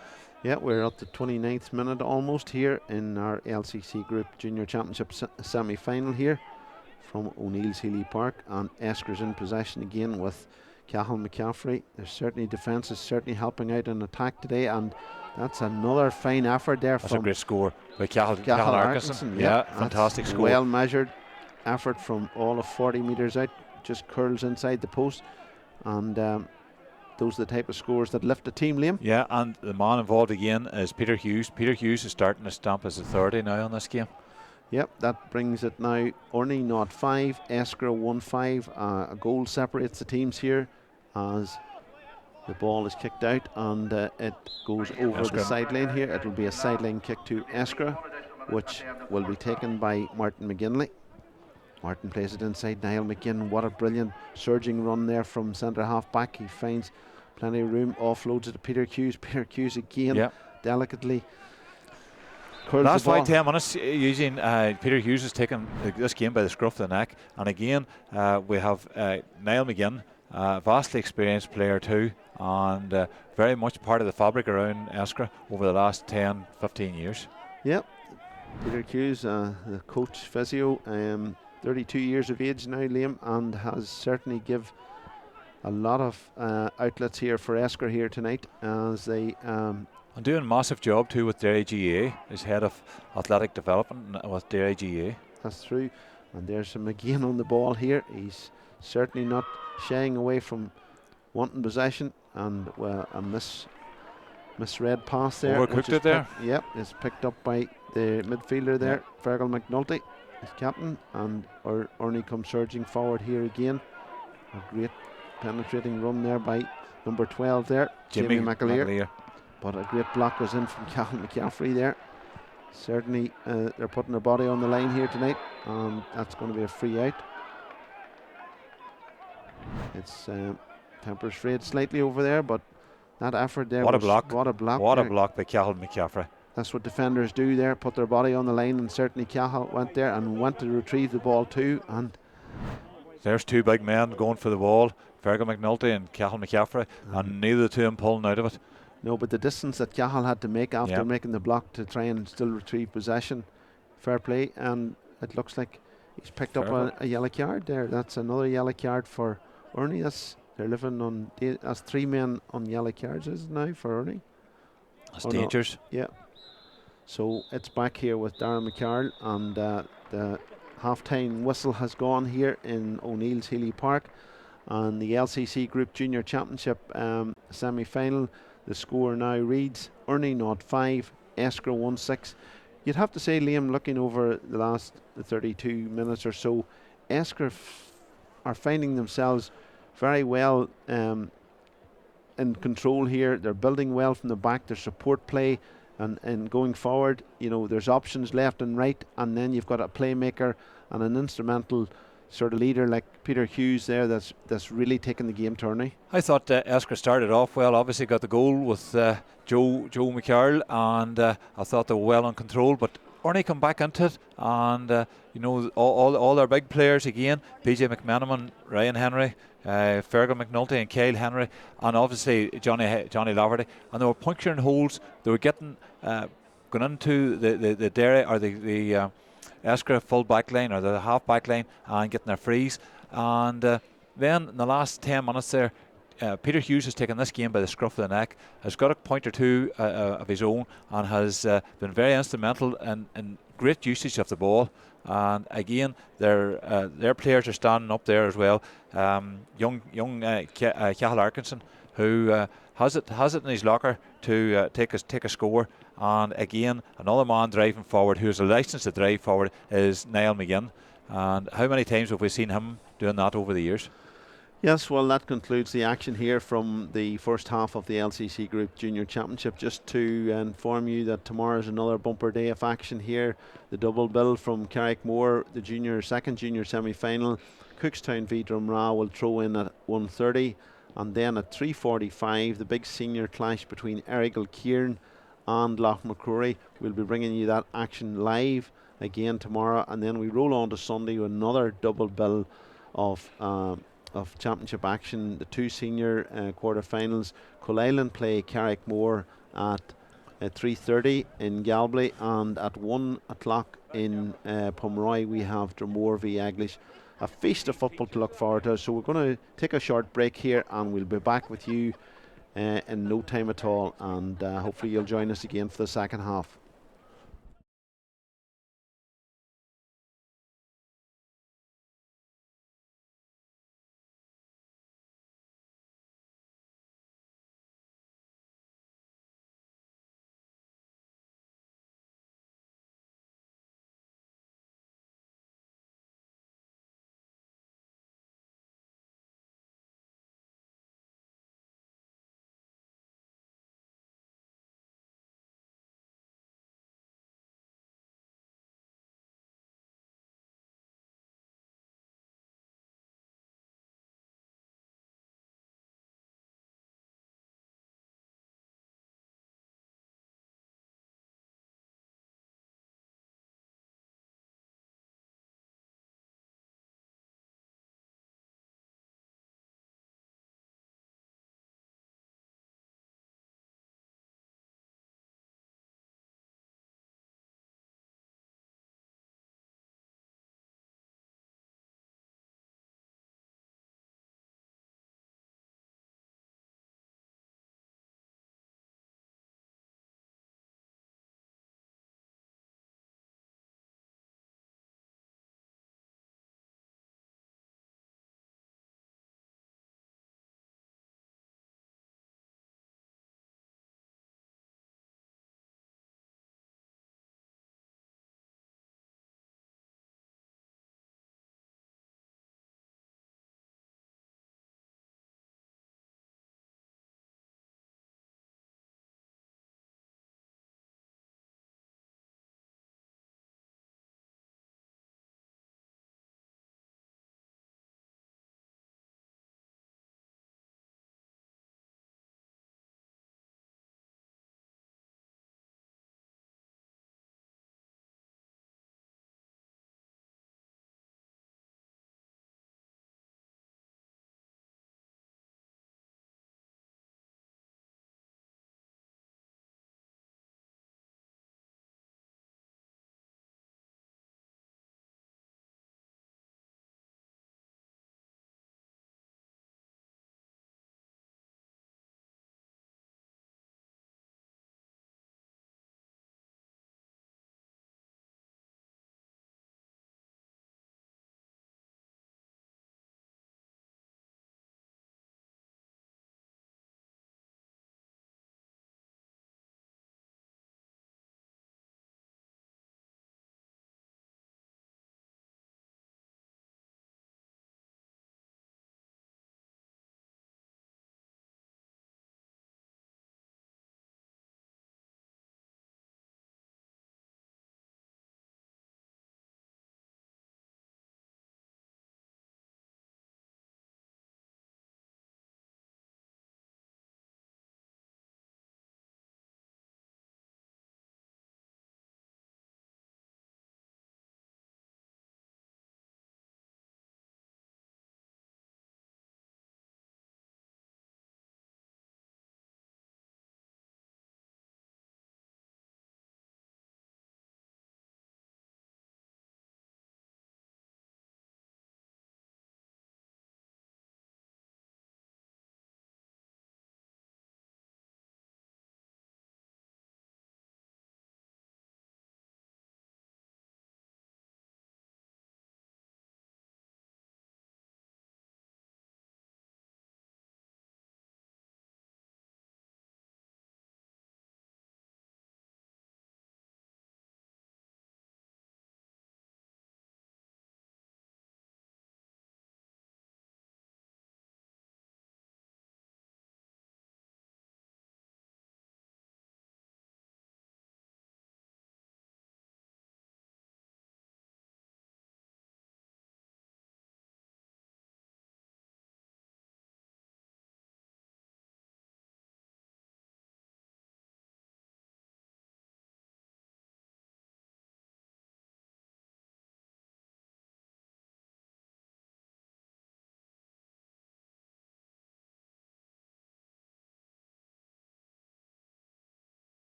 Yeah, we're at the 29th minute almost here in our LCC Group Junior Championship semi-final here from O'Neill's Healy Park, and Eskra's in possession again with Cathal McCaffrey. There's certainly defence is certainly helping out in attack today, and that's another fine effort there. That's a great score by Cathal Arkinson. Yeah, fantastic score. Well measured effort from all of 40 metres out, just curls inside the post, and those are the type of scores that lift the team, Liam. Yeah, and the man involved again is Peter Hughes. Peter Hughes is starting to stamp his authority now on this game. Yep, that brings it now. Urney 0-5, Eskra 1-5. A goal separates the teams here as the ball is kicked out, and it goes over the sideline here. It will be a sideline kick to Eskra, which will be taken by Martin McGinley. Martin plays it inside Niall McGinn. What a brilliant surging run there from centre half back. He finds plenty of room, offloads it to Peter Hughes. Peter Hughes again, delicately curls last the ball. 5-10 minutes, Eugene, Peter Hughes has taken this game by the scruff of the neck, and again we have Niall McGinn, vastly experienced player too, and very much part of the fabric around Eskra over the last 10-15 years. Yep, Peter Hughes, the coach physio, 32 years of age now, Liam, and has certainly give a lot of outlets here for Eskra here tonight as they and doing a massive job too with Derry GA, as head of athletic development with Derry GA. That's true, and there's him again on the ball here. He's certainly not shying away from wanting possession, and a misread pass there. Overcooked it there. Yep, it's picked up by the midfielder there, Fergal McNulty, his captain, and Urney comes surging forward here again. A great penetrating run there by number 12 there, Jimmy McAleer. But a great block goes in from Cathal McCaffrey there. Certainly they're putting their body on the line here tonight, and that's going to be a free out. It's tempers frayed slightly over there, but that effort there. What a block! What a block! What a block by Cathal McCaffrey. That's what defenders do there, put their body on the line, and certainly Cathal went there and went to retrieve the ball too. And there's two big men going for the ball, Fergal McNulty and Cathal McCaffrey, and neither of the two of them pulling out of it. No, but the distance that Cathal had to make after making the block to try and still retrieve possession, fair play, and it looks like he's picked up a yellow card there. That's another yellow card for Urney. They're living on as 3 men on yellow cards is it now for Urney. That's dangerous. No. Yeah. So it's back here with Darren McCarroll, and the half-time whistle has gone here in O'Neill's Healy Park, and the LCC Group Junior Championship semi-final. The score now reads Urney 0-5, Eskra 1-6. You'd have to say, Liam, looking over the last 32 minutes or so, Eskra are finding themselves very well in control here. They're building well from the back. Their support play and going forward, there's options left and right, and then you've got a playmaker and an instrumental sort of leader like Peter Hughes there that's really taking the game to Urney. I thought Eskra started off well. Obviously got the goal with Joe McCarroll, and I thought they were well in control. But Urney come back into it, and all their big players again: PJ McManaman, Ryan Henry, Fergal McNulty, and Kyle Henry, and obviously Johnny Laverty. And they were puncturing holes. They were getting going into the Derry or the Eskra full back line or the half back line and getting their frees. And then in the last 10 minutes there, Peter Hughes has taken this game by the scruff of the neck, has got a point or two of his own, and has been very instrumental in great usage of the ball. And again, their players are standing up there as well. Young Cahill Arkinson, who has it in his locker to take a score. And again, another man driving forward who has a licence to drive forward is Niall McGinn. And how many times have we seen him doing that over the years? Yes, well, that concludes the action here from the first half of the LCC Group Junior Championship. Just to inform you that tomorrow is another bumper day of action here. The double bill from Carrickmore, the second junior semi-final. Cookstown v Drumra will throw in at 1:30, and then at 3:45 the big senior clash between Errigal Kieran and Lough McCrory. We'll be bringing you that action live again tomorrow, and then we roll on to Sunday with another double bill of championship action. The two senior quarter-finals. Colisland play Carrickmore at 3:30 in Galway, and at 1 o'clock in Pomeroy we have Dromore v Eglish. A feast of football to look forward to. So we're going to take a short break here, and we'll be back with you in no time at all, and hopefully you'll join us again for the second half.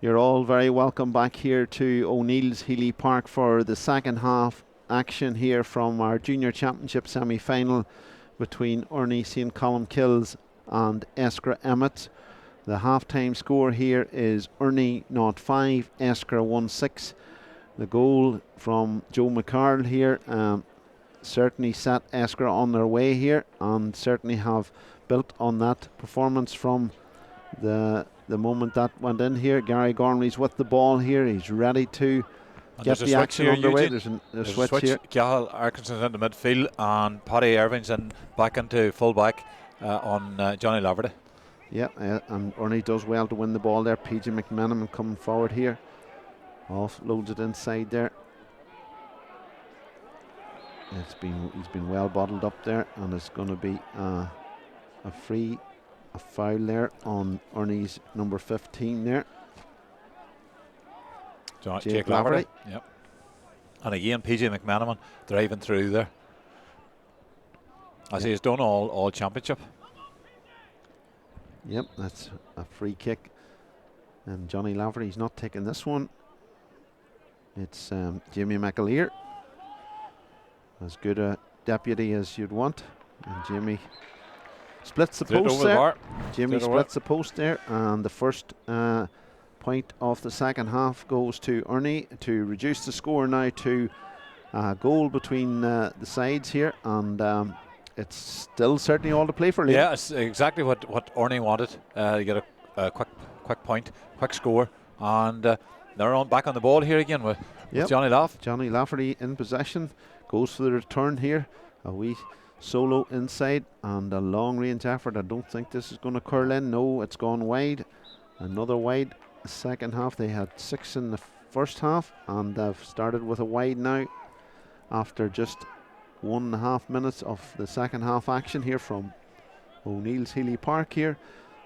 You're all very welcome back here to O'Neill's Healy Park for the second half action here from our Junior Championship semi-final between Urney St Columkills and Eskra Emmets. The half-time score here is Urney 0-5, Eskra 1-6. The goal from Joe McCarl here certainly set Eskra on their way here, and certainly have built on that performance from the moment that went in here. Gary Gormley's with the ball here. He's ready to get the action underway. There's a switch here. Cahill Arkinson's into midfield and Paddy Irving's back into full back on Johnny Laverty. Yeah, and Urney does well to win the ball there. PJ McMenamin coming forward here. Offloads it inside there. He's been well bottled up there, and it's going to be a foul there on Urney's number 15 there. Jake Laverty. Yep. And again, PJ McMenamin driving through there, as he's done all championship. Yep, that's a free kick, and Johnny Laverty's not taking this one. It's Jamie McAleer, as good a deputy as you'd want, and Jamie splits the post there. Jamie splits the post there, and the first point of the second half goes to Urney to reduce the score now to a goal between the sides here, and it's still certainly all to play for. Liam. Yeah, it's exactly what Urney wanted. You get a quick point, quick score, and they're back on the ball here again with Johnny Laff. Johnny Lafferty in possession, goes for the return here. A wee solo inside and a long range effort. I don't think this is going to curl in. No, it's gone wide. Another wide. The second half, they had 6 in the first half, and they've started with a wide now after just 1.5 minutes of the second half action here from O'Neill's Healy Park here.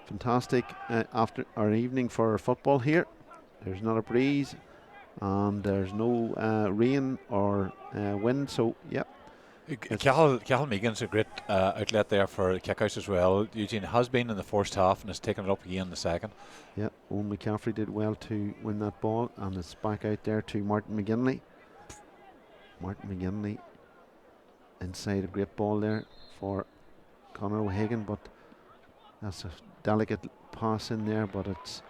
Fantastic after our evening for football here. There's not a breeze and there's no rain or wind, so yep. Cahill Megan's a great outlet there for kickouts as well. Eugene has been in the first half and has taken it up again in the second. Yeah, Owen McCaffrey did well to win that ball, and it's back out there to Martin McGinley. Martin McGinley inside, a great ball there for Conor O'Hagan, but that's a delicate pass in there, but it's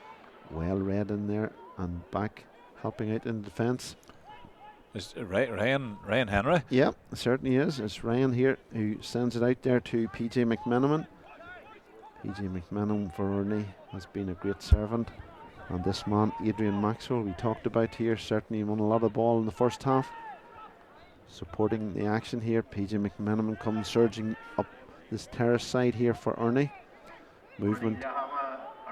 well read in there, and back helping out in defence. Is Ryan Henry? Yeah, it certainly is. It's Ryan here who sends it out there to PJ McMenamin. PJ McMenamin for Urney has been a great servant, and this man Adrian Maxwell we talked about here certainly won a lot of ball in the first half, supporting the action here. PJ McMenamin comes surging up this terrace side here for Urney. Movement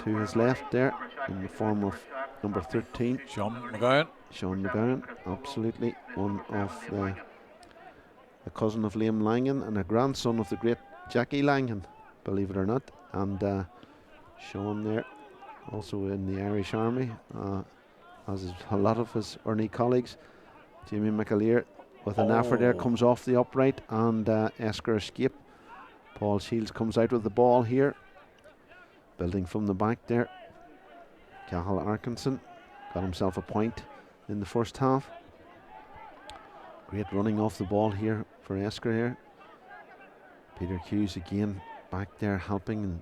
to his left there in the form of number 13, Sean McGowan, absolutely one of the cousin of Liam Langan and a grandson of the great Jackie Langan, believe it or not. And Sean there also in the Irish Army, as is a lot of his Urney colleagues. Jamie McAleer with an effort there, comes off the upright, and Eskra escape. Paul Shields comes out with the ball here, building from the back there. Cahill Arkinson got himself a point in the first half. Great running off the ball here for Eskra here. Peter Hughes again back there helping and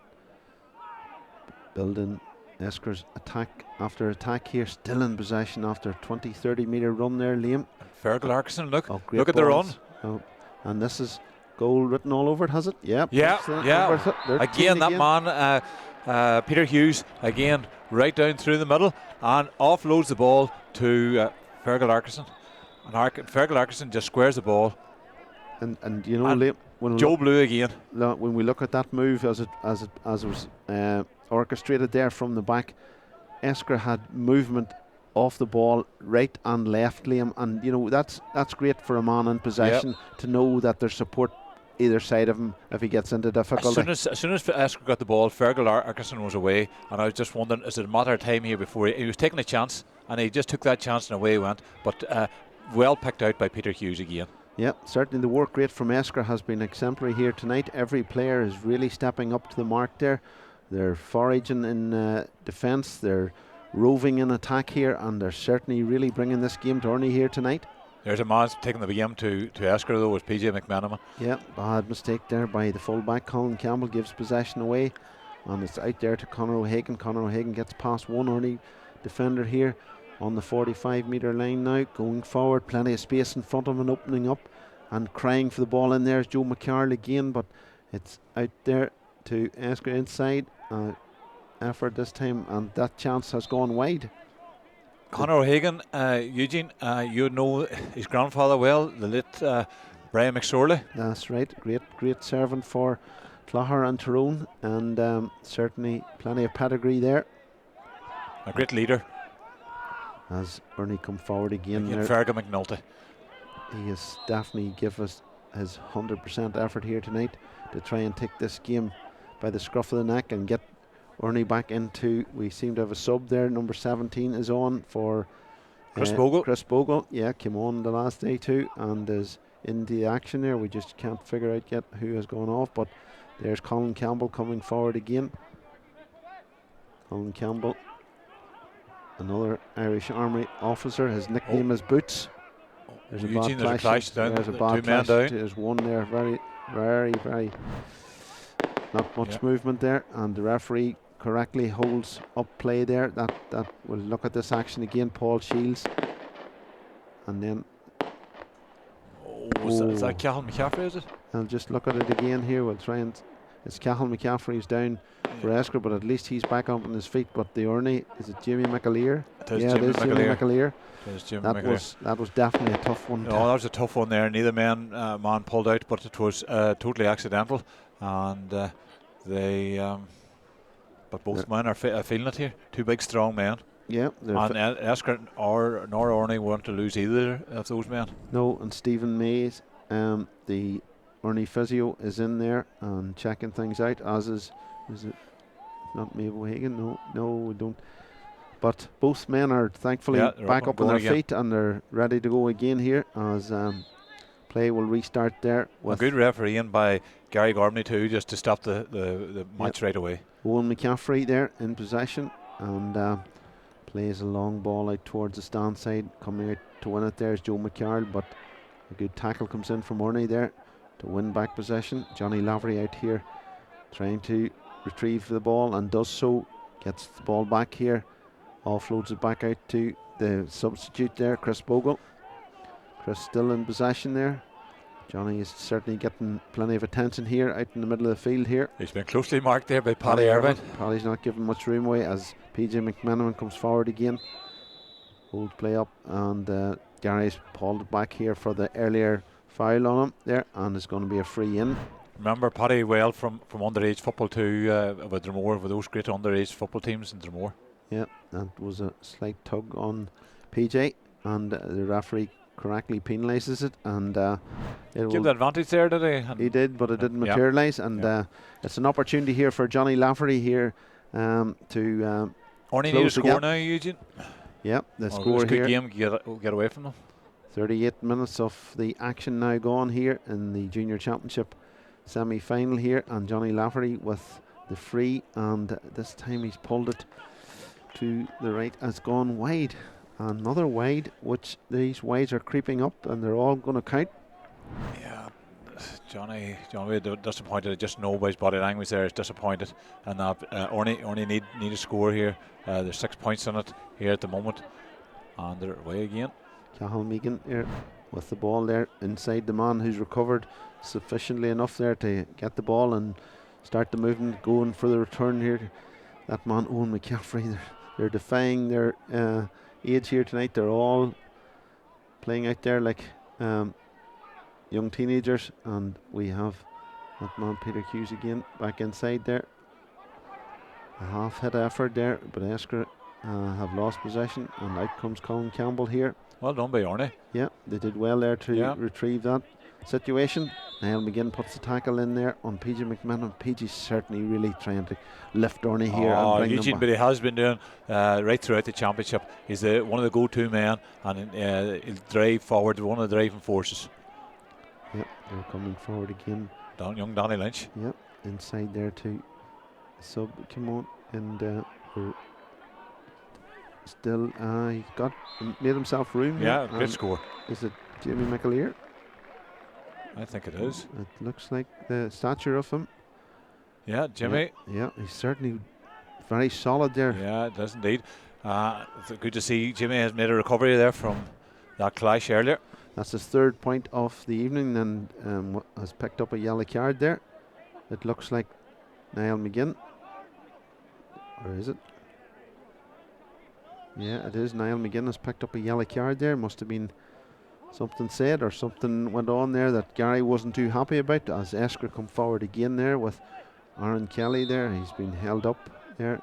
building Eskra's attack after attack here, still in possession after a 20-30 metre run there, Liam. Fergal Arkinson, look at the run. And this is goal written all over it, has it? Yep. Yeah. Again, that man, Peter Hughes, again, right down through the middle and offloads the ball to Fergal Arkinson. And Fergal Arkinson just squares the ball. And you know, when Joe Blue again. When we look at that move as it was orchestrated there from the back, Eskra had movement off the ball right and left, Liam, and you know that's great for a man in possession to know that there's support either side of him if he gets into difficulty. As soon as Eskra got the ball, Fergal Arkinson was away, and I was just wondering, is it a matter of time here before he was taking a chance, and he just took that chance and away he went, but well picked out by Peter Hughes again. Yeah, certainly the work rate from Eskra has been exemplary here tonight. Every player is really stepping up to the mark there. They're foraging in defence, they're roving in attack here, and they're certainly really bringing this game to Urney here tonight. There's a man taking the game to Eskra though, was PJ McManaman. Yeah, bad mistake there by the fullback. Colin Campbell gives possession away, and it's out there to Conor O'Hagan. Conor O'Hagan gets past one Urney defender here on the 45-metre line now, going forward, plenty of space in front of him and opening up, and crying for the ball in there is Joe McCarl again, but it's out there to Eskra inside. Effort this time, and that chance has gone wide. Conor O'Hagan, Eugene, you know his grandfather well, the late Brian McSorley. That's right, great servant for Clogher and Tyrone, and certainly plenty of pedigree there. A great leader. As Urney come forward again there. Fergal McNulty. He has definitely given us his 100% effort here tonight to try and take this game by the scruff of the neck and get Urney back into. We seem to have a sub there. Number 17 is on for Chris Bogle. Chris Bogle, yeah, came on the last day too and is in the action there. We just can't figure out yet who has gone off, but there's Colin Campbell coming forward again. Colin Campbell, another Irish Army officer. His nickname is Boots. There's Eugene, a bad clash. There's a bad clash. There's one there, very not much movement there, and the referee correctly holds up play there. That will look at this action again. Paul Shields, and then is that Cathal McCaffrey, is it? I'll just look at it again here. We'll try and it's Cathal McCaffrey who's down for Eskra, but at least he's back up on his feet. But the Urney, is it Jimmy McAleer? Yeah, it is Jimmy McAleer. That was definitely a tough one. No, that was a tough one there. Neither man pulled out, but it was totally accidental, and but both men are feeling it here. Two big, strong men. Yeah, and Eskra nor Urney want to lose either of those men. No, and Stephen Mays, the Urney physio, is in there and checking things out. As is it not Maeve O'Hagan? No, we don't. But both men are thankfully back up on their feet and they're ready to go again here as play will restart there. With a good refereeing by Gary Gormley too, just to stop the match right away. Owen McCaffrey there in possession and plays a long ball out towards the stand side. Coming out to win it there is Joe McCarl, but a good tackle comes in from Urney there to win back possession. Johnny Lavery out here trying to retrieve the ball and does so. Gets the ball back here. Offloads it back out to the substitute there, Chris Bogle. Chris still in possession there. Johnny is certainly getting plenty of attention here out in the middle of the field here. He's been closely marked there by Paddy Irvine. Paddy's not giving much room away as PJ McManaman comes forward again. Holds play up and Gary's pulled it back here for the earlier foul on him there, and it's going to be a free in. Remember Paddy well from underage football too, with Dromore, with those great underage football teams in Dromore. Yeah, that was a slight tug on PJ, and the referee correctly penalises it, and it give the advantage there, did he? He did, but it didn't materialise, and it's an opportunity here for Johnny Lafferty here to Urney need a score now, Eugene. Yeah, the score here. Good game, get away from them. 38 minutes of the action now gone here in the Junior Championship semi-final here, and Johnny Lafferty with the free, and this time he's pulled it to the right, has gone wide. Another wide, which these wides are creeping up and they're all going to count. Yeah, Johnny disappointed. I just know by his body language there, is disappointed. And Urney need a score here. There's 6 points on it here at the moment, and they're away again. Cathal Megan here with the ball there inside the man who's recovered sufficiently enough there to get the ball and start the movement going for the return here. That man Owen McCaffrey, they're defying their age here tonight. They're all playing out there like young teenagers, and we have that man Peter Hughes again back inside there. A half-hit effort there, but Eskra have lost possession, and out comes Colin Campbell here. Well done by Urney. Yeah, they did well there to retrieve that situation. Niall McGinn puts the tackle in there on PJ McMahon. PJ's certainly really trying to lift Urney here. And bring Eugene, but he has been doing right throughout the championship. He's one of the go-to men, and he'll drive forward, one of the driving forces. Yep, they're coming forward again. Young Danny Lynch. Yep, inside there too. Sub, come on, and still, he made himself room. Yeah, great score. Is it Jamie McAleer? I think it is. It looks like the stature of him. Yeah, Jimmy. Yeah, he's certainly very solid there. Yeah, it does indeed. It's good to see Jimmy has made a recovery there from that clash earlier. That's his 3rd point of the evening, and has picked up a yellow card there. It looks like Niall McGinn. Or is it? Yeah, it is. Niall McGinn has picked up a yellow card there. Must have been something said or something went on there that Gary wasn't too happy about, as Eskra come forward again there with Aaron Kelly there. He's been held up there.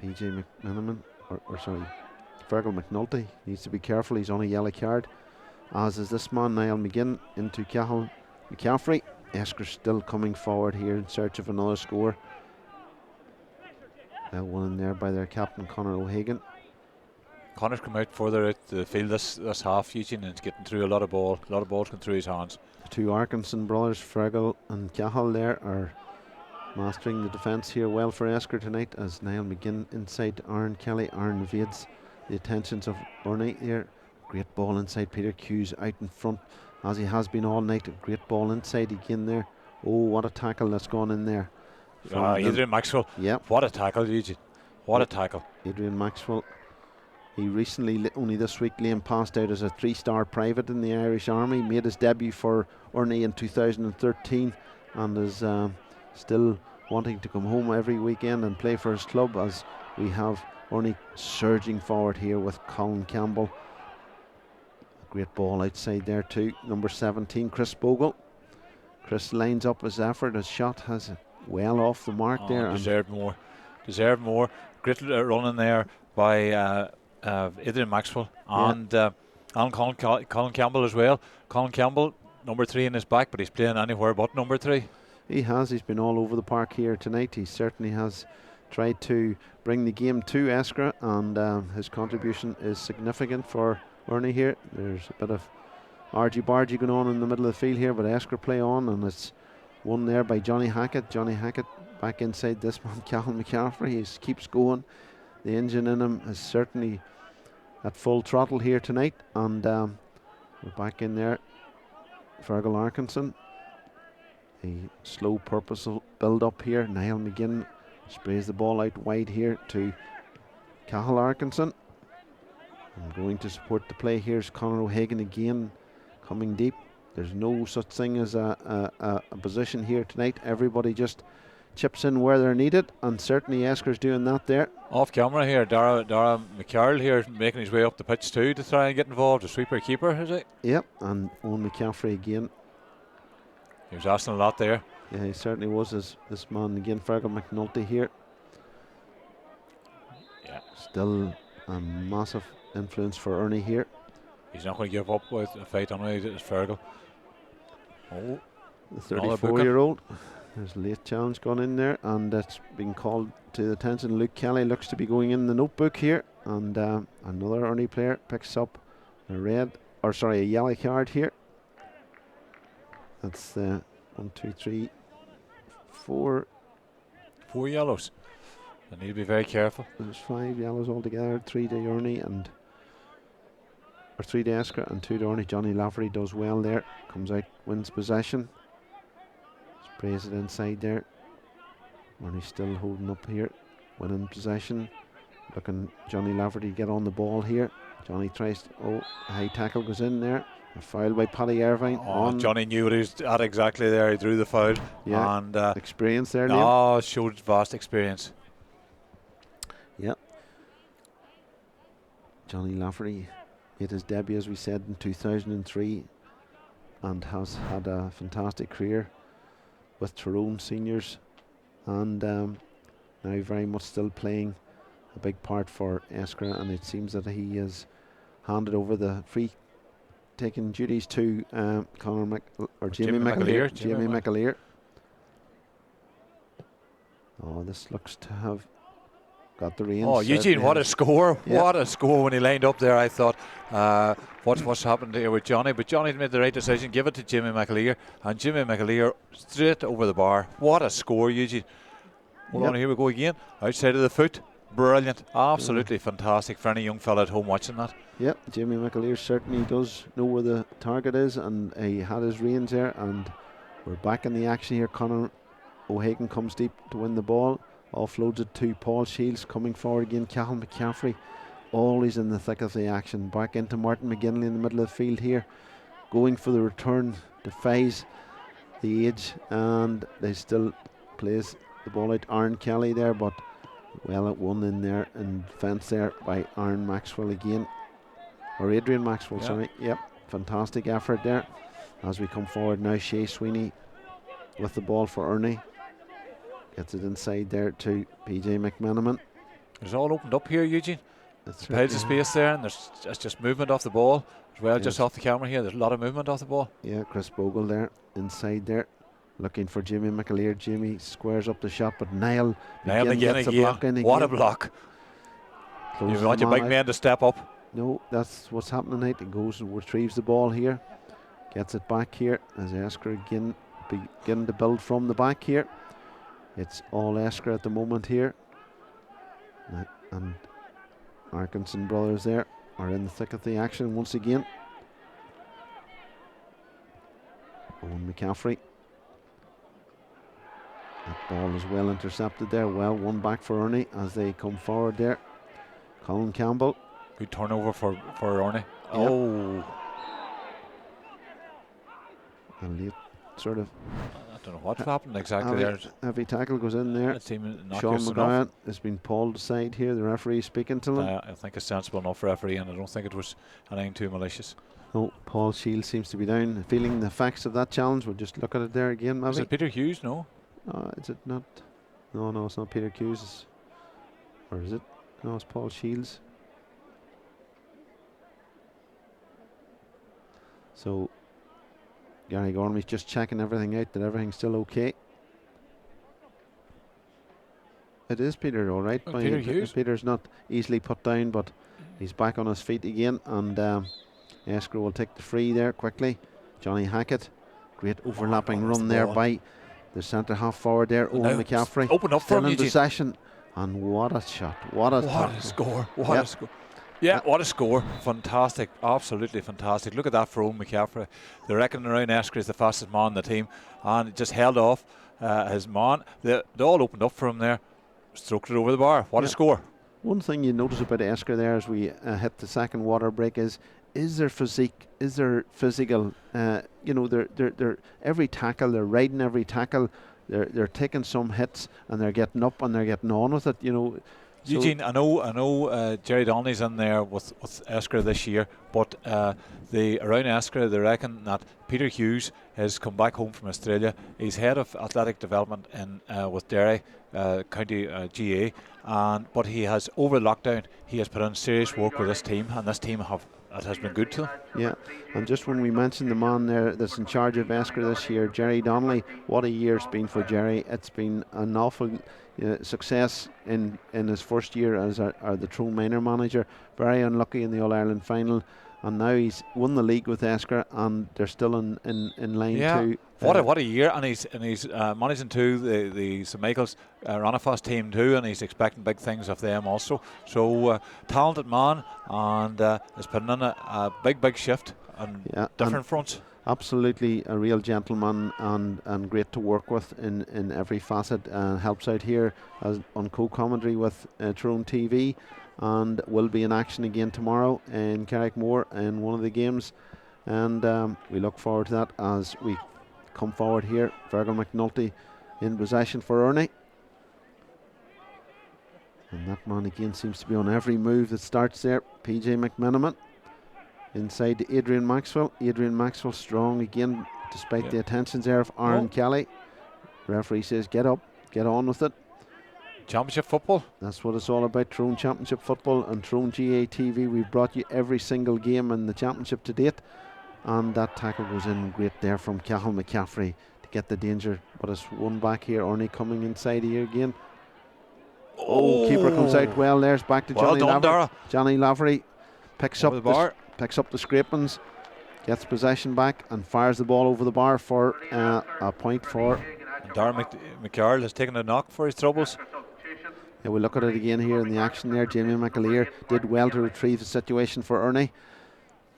PJ McMiniman, or sorry, Fergal McNulty needs to be careful. He's on a yellow card, as is this man, Niall McGinn, into Cahill McCaffrey. Eskra still coming forward here in search of another score. One in there by their captain, Conor O'Hagan. Connor's come out further out the field this half, Eugene, and it's getting through a lot of balls come through his hands. The 2 Arkinson brothers, Fergal and Cahill, there are mastering the defence here well for Eskra tonight, as Niall McGinn inside Aaron Kelly. Aaron evades the attentions of Urney here. Great ball inside. Peter Hughes out in front, as he has been all night. A great ball inside again there. Oh, what a tackle that's gone in there. Adrian Maxwell. Yeah. What a tackle, Eugene. What a tackle. Adrian Maxwell. He recently, only this week, Liam passed out as a 3-star private in the Irish Army. Made his debut for Urney in 2013 and is still wanting to come home every weekend and play for his club, as we have Urney surging forward here with Colin Campbell. A great ball outside there too. Number 17, Chris Bogle. Chris lines up his effort. His shot has well off the mark there. Deserved more. Great running there by Adrian Maxwell and Colin Campbell as well. Colin Campbell, number 3 in his back, but he's playing anywhere but number 3. He's been all over the park here tonight. He certainly has tried to bring the game to Eskra, and his contribution is significant for Urney here. There's a bit of argy-bargy going on in the middle of the field here, but Eskra play on, and it's won there by Johnny Hackett. Johnny Hackett back inside this man, Cahill McCaffrey. He keeps going. The engine in him is certainly at full throttle here tonight, and we're back in there. Fergal Arkinson. A slow, purposeful build up here. Niall McGinn sprays the ball out wide here to Cahill Arkinson. I'm going to support the play. Here's Conor O'Hagan again, coming deep. There's no such thing as a position here tonight. Everybody just chips in where they're needed, and certainly Esker's doing that there. Off camera here, Dara McCarroll here making his way up the pitch too to try and get involved. A sweeper keeper, is it? Yep, and Owen McCaffrey again. He was asking a lot there. Yeah, he certainly was. This man again, Fergal McNulty here. Yeah. Still a massive influence for Urney here. He's not going to give up with a fight on it. It's Fergal. Oh, the 34-year-old. There's a late challenge gone in there, and it's been called to the attention. Luke Kelly looks to be going in the notebook here, and another Urney player picks up a yellow card here. That's 1, 2, 3, 4. 4 yellows. They need to be very careful. There's 5 yellows altogether. 3 to Urney and 3 to Eskra and 2 to Urney. Johnny Lafferty does well there. Comes out, wins possession. Sprays it inside there. Urney still holding up here, winning possession. Looking Johnny Lafferty get on the ball here. Johnny tries a high tackle goes in there. A foul by Paddy Irvine. Johnny knew what he was at exactly there. He drew the foul. Yeah, and experience there, Liam. Oh, showed vast experience. Yep. Johnny Lafferty made his debut, as we said, in 2003 and has had a fantastic career with Tyrone Seniors, and now very much still playing a big part for Eskra, and it seems that he has handed over the free taking duties to Jamie McAleer. Oh, this looks to have got the reins. Oh, Eugene, what a score. Yeah. What a score. When he lined up there, I thought, what's happened here with Johnny? But Johnny made the right decision, give it to Jimmy McAleer, and Jimmy McAleer straight over the bar. What a score, Eugene. Hold on, here we go again. Outside of the foot. Brilliant, absolutely fantastic for any young fella at home watching that. Yep, Jamie McAleer certainly does know where the target is, and he had his range there, and we're back in the action here. Conor O'Hagan comes deep to win the ball, offloads it to Paul Shields, coming forward again. Cathal McCaffrey, always in the thick of the action. Back into Martin McGinley in the middle of the field here, going for the return, defies the age, and they still plays the ball out. Aaron Kelly there, but well at one in there, and defence there by Aaron Maxwell again. Or Adrian Maxwell, sorry. Yep, fantastic effort there. As we come forward now, Shea Sweeney with the ball for Urney. Gets it inside there to PJ McMenamin. It's all opened up here, Eugene. That's Piles of space there, and there's just movement off the ball as well. Yes. Just off the camera here, there's a lot of movement off the ball. Yeah, Chris Bogle there, inside there, looking for Jimmy McAleer. Jimmy squares up the shot, but Niall again gets a block in again. What a block. You want your big man to step up. No, that's what's happening tonight. He goes and retrieves the ball here, gets it back here as Eskra again begin to build from the back here. It's all Eskra at the moment here, and Arkinson brothers there are in the thick of the action once again. Owen McCaffrey, that ball is well intercepted there. Well, one back for Urney as they come forward there. Colin Campbell. Good turnover for Urney. Yep. Oh. A late sort of. I don't know what's happened exactly there. Heavy tackle goes in there. Sean McGuire has been pulled aside here. The referee speaking to him. I think it's sensible enough referee, and I don't think it was anything too malicious. No, Paul Shields seems to be down, feeling the effects of that challenge. We'll just look at it there again, maybe. Is it Peter Hughes? No. Is it not? No, it's not Peter Hughes. Or is it? No, it's Paul Shields. So Gary Gormley's just checking everything out, that everything's still okay. It is Peter, all right. Peter Hughes. Peter's not easily put down, but he's back on his feet again, and Eskra will take the free there quickly. Johnny Hackett, great overlapping run there by the centre half forward there. Owen McCaffrey open up for him, in possession, and what a shot! What a score! What a score! Yeah, what a score. Fantastic. Absolutely fantastic. Look at that for Owen McCaffrey. They reckon around Eskra is the fastest man in the team, and just held off his man. They all opened up for him there. Stroked it over the bar. What a score. One thing you notice about Eskra there as we hit the second water break is their physique, is their physical, they're every tackle, they're riding every tackle, they're taking some hits, and they're getting up and they're getting on with it, Eugene, I know Jerry Donnelly's in there with Eskra this year, but around Eskra they reckon that Peter Hughes has come back home from Australia. He's head of athletic development in with Derry County GA, but he has, over lockdown, he has put in serious work with this team, and this team has been good to them. Yeah, and just when we mentioned the man there that's in charge of Eskra this year, Jerry Donnelly, what a year it's been for Jerry. It's been an awful success in his first year as the Tyrone Minor manager. Very unlucky in the All-Ireland final, and now he's won the league with Eskra, and they're still in line too. What a year, and he's managing too the St Michael's Ranafast team too, and he's expecting big things of them also. So talented man, and is putting in a big shift on different fronts. Absolutely a real gentleman, and great to work with in every facet, and helps out here as on co-commentary with Tyrone TV, and will be in action again tomorrow in Carrickmore in one of the games, and we look forward to that as we come forward here. Fergal McNulty in possession for Urney, and that man again seems to be on every move that starts there. PJ McMenamin inside to Adrian Maxwell. Adrian Maxwell strong again despite the attentions there of Aaron Kelly. Referee says get up, get on with it. Championship football. That's what it's all about, Tyrone Championship football and Tyrone GA TV. We've brought you every single game in the championship to date, and that tackle goes in great there from Cathal McCaffrey to get the danger, but it's one back here. Urney coming inside here again. Keeper comes out well there. It's back to Johnny Lavery. Johnny Lavery picks up the scrapings, gets possession back, and fires the ball over the bar for a point for. Dara McCarroll has taken a knock for his troubles. Yeah, we'll look at it again here in the action there. Jamie McAleer did well to retrieve the situation for Urney.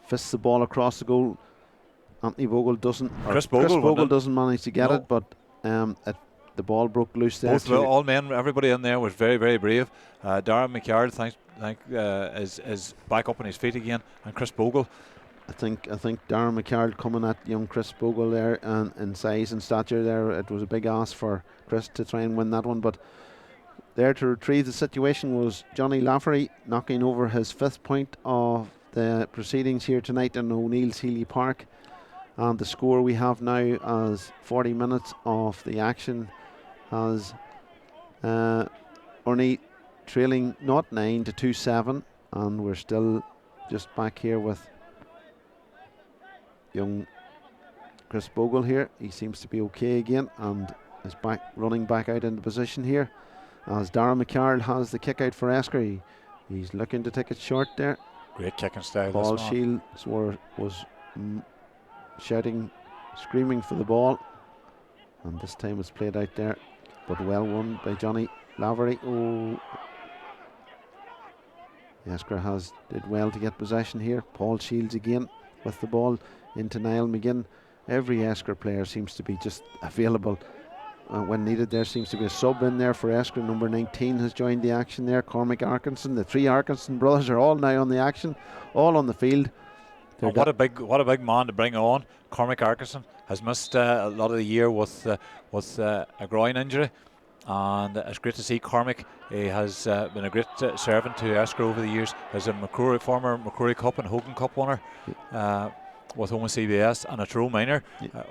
Fists the ball across the goal. Anthony Bogle doesn't. Chris Bogle doesn't manage to get it, but the ball broke loose there. All men, everybody in there was very, very brave. Darren McCard, is back up on his feet again, and Chris Bogle. I think Darren McCard coming at young Chris Bogle there, and in size and stature there, it was a big ask for Chris to try and win that one, but there to retrieve the situation was Johnny Lafferty, knocking over his 5th point of the proceedings here tonight in O'Neill's Healy Park. And the score we have now as 40 minutes of the action has Urney trailing 0-9 to 2-7, and we're still just back here with young Chris Bogle here. He seems to be okay again and is running back out into position here as Darren McCarroll has the kick out for Eskra. He's looking to take it short there. Great kicking style. Paul Shields was shouting, screaming for the ball, and this time it's played out there, but well won by Johnny Lavery. Eskra did well to get possession here. Paul Shields again with the ball into Niall McGinn. Every Eskra player seems to be just available when needed. There seems to be a sub in there for Eskra. Number 19 has joined the action there. Cormac Arkinson. The 3 Arkinson brothers are all now on the action, all on the field. What a big man to bring on. Cormac Arkinson has missed a lot of the year with a groin injury, and it's great to see Cormac. He has been a great servant to Eskra over the years. As a former McCrory Cup and Hogan Cup winner with Home CBS, and a Tyrone Minor,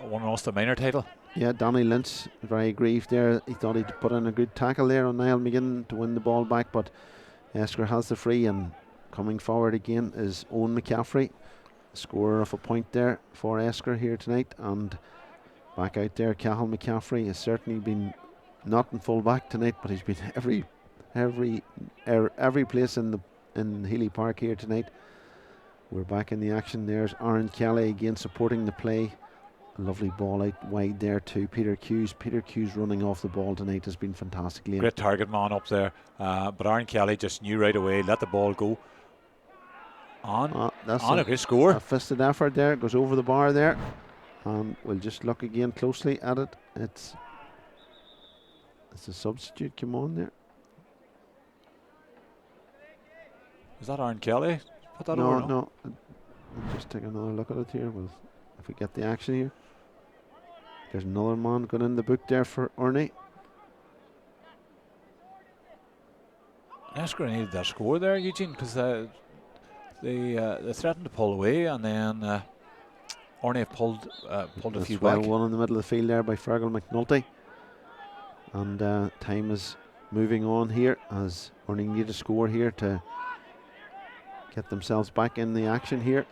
won an Ulster Minor title. Yeah, Donny Lynch very grieved there. He thought he'd put in a good tackle there on Niall McGinn to win the ball back, but Eskra has the free, and coming forward again is Owen McCaffrey, scorer of a point there for Eskra here tonight. And back out there, Cathal McCaffrey has certainly been not in full back tonight, but he's been every place in Healy Park here tonight. We're back in the action. There's Aaron Kelly again supporting the play. A lovely ball out wide there to Peter Hughes. Peter Hughes running off the ball tonight has been fantastically. Great target man up there, but Aaron Kelly just knew right away, let the ball go. That's a good score. A fisted effort there, goes over the bar there, and we'll just look again closely at it. It's a substitute come on there. Is that Aaron Kelly? Put that no, over. No. I'll just take another look at it here. If we get the action here. There's another man going in the book there for Urney. Eskra needed that score there, Eugene, because they threatened to pull away, and then Urney have pulled a few back. One in the middle of the field there by Fergal McNulty. And time is moving on here as Urney need a score here to get themselves back in the action here.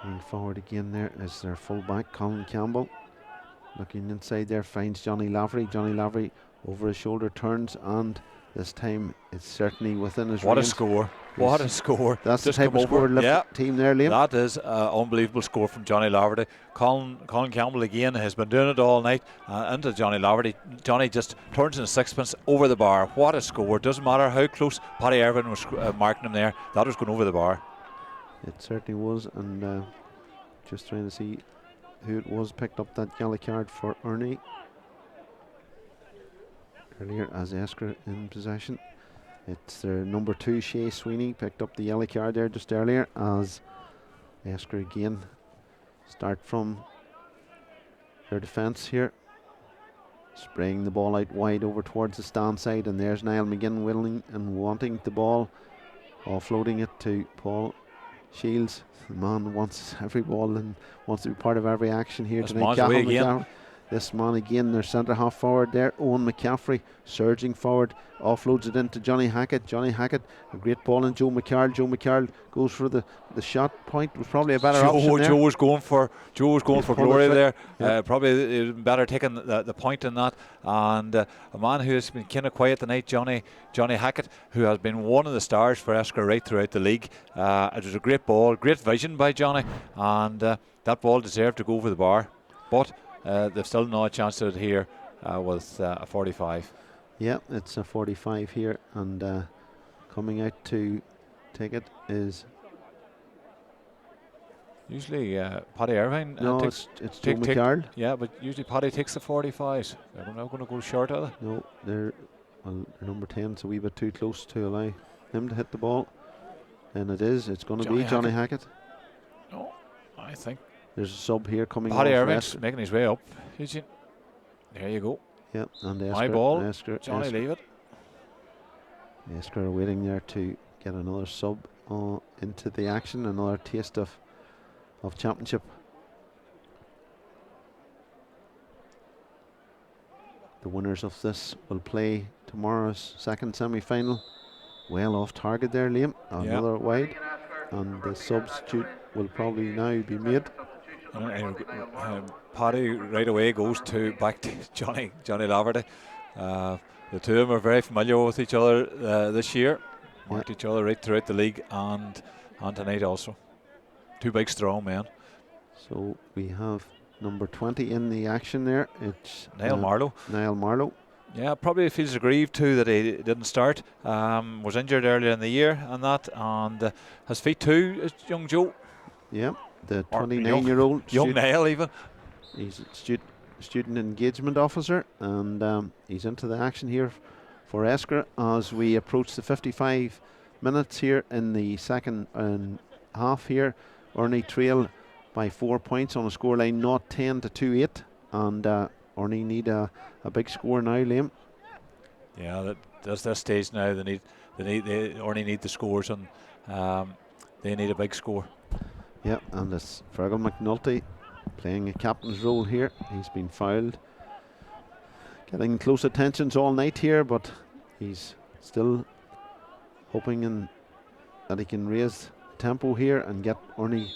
And forward again there is their full back, Colin Campbell. Looking inside there, finds Johnny Lavery. Johnny Lavery over his shoulder turns, and this time it's certainly within his range. What a score. What a score. That's just the type of score team there, Liam. That is an unbelievable score from Johnny Laverty. Colin Campbell again has been doing it all night into Johnny Laverty. Johnny just turns in a sixpence over the bar. What a score. Doesn't matter how close Paddy Irvin was marking him there. That was going over the bar. It certainly was, and just trying to see who it was picked up that yellow card for Urney earlier as Eskra in possession. It's their number 2, Shea Sweeney, picked up the yellow card there just earlier as Eskra again start from their defence here, spraying the ball out wide over towards the stand side, and there's Niall McGinn willing and wanting the ball, offloading it to Paul Shields. The man wants every ball and wants to be part of every action here tonight. This man again, their centre half forward there, Owen McCaffrey, surging forward, offloads it into Johnny Hackett. Johnny Hackett, a great ball in Joe McCarroll. Joe McCarroll goes for the shot point. Was probably a better option there. Joe was going for glory there. Yeah. Probably better taking the point in that. And a man who has been kind of quiet tonight, Johnny Hackett, who has been one of the stars for Eskra right throughout the league. It was a great ball, great vision by Johnny, and that ball deserved to go over the bar, but they've still no chance to it here with a 45. Yeah, it's a 45 here, and coming out to take it is... Usually Paddy Irvine No, takes... it's Joe McCarroll. Yeah, but usually Paddy takes the 45s. They're not going to go short of it. No, they're... Well, number 10's a wee bit too close to allow him to hit the ball. And it is. It's going to be Johnny Hackett. No, I think... There's a sub here coming Paddy off. Irvine's making his way up. Eugene. There you go. Yep, and Eskra, My ball. Johnny, leave it. Eskra are waiting there to get another sub into the action, another taste of championship. The winners of this will play tomorrow's second semi-final. Well off target there, Liam. Another wide, and the substitute will probably now be made. Paddy right away goes back to Johnny Laverty. The two of them are very familiar with each other this year. Worked each other right throughout the league and tonight also. Two big strong men. So we have number 20 in the action there. It's Niall Marlowe. Niall Marlowe. Yeah, probably feels aggrieved too that he didn't start. Was injured earlier in the year and has feet too, is young Joe. Yeah, the 29-year-old. Young Niall even. He's a student engagement officer, and he's into the action here for Eskra as we approach the 55 minutes here in the second half here. Urney trail by 4 points on a scoreline not 10 to 2-8, and Urney need a big score now, Liam. Yeah, that's this stage now. They Urney need the scores, and they need a big score. Yeah, and it's Fergal McNulty playing a captain's role here. He's been fouled, getting close attentions all night here, but he's still hoping that he can raise tempo here and get Urney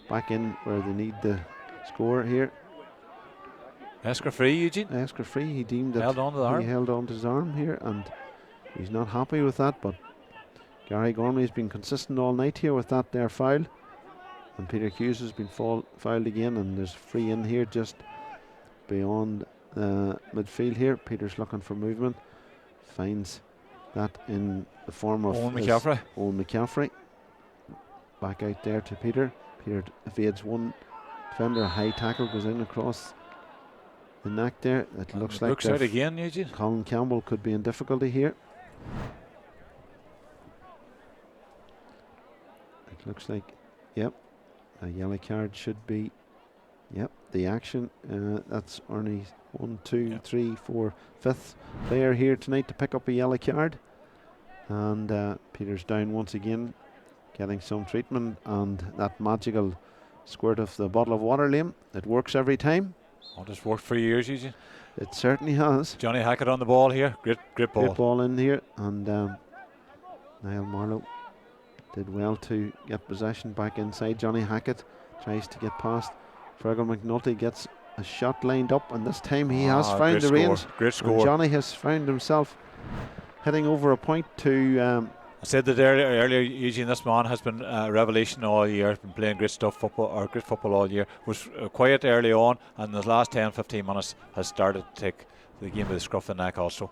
back in where they need the score here. Eskra free, Eugene. Eskra free. He deemed that held on to the arm. He held on to his arm here, and he's not happy with that. But Gary Gormley's been consistent all night here with that there foul, and Peter Hughes has been fouled again, and there's free in here just beyond midfield here. Peter's looking for movement, finds that in the form of Owen McCaffrey. Back out there to Peter. Peter evades one defender. A high tackle goes in across the neck there. It looks like out again, Eugene. Colin Campbell could be in difficulty here. It looks like, yep, a yellow card should be, yep, the action. That's Urney's 1, 2, 3, 4, 5th player here tonight to pick up a yellow card. And Peter's down once again, getting some treatment, and that magical squirt of the bottle of water, Liam. It works every time. Oh, it's worked for years, Eugene. It certainly has. Johnny Hackett on the ball here. Great ball. Great ball in here, and Niall Marlowe did well to get possession back inside. Johnny Hackett tries to get past. Fergal McNulty gets a shot lined up, and this time he has found the range. Great score. And Johnny has found himself hitting over a point to... I said that earlier, Eugene, this man has been a revelation all year. He's been playing great football all year. Was quiet early on, and the last 10-15 minutes has started to take the game by the scruff of the neck also.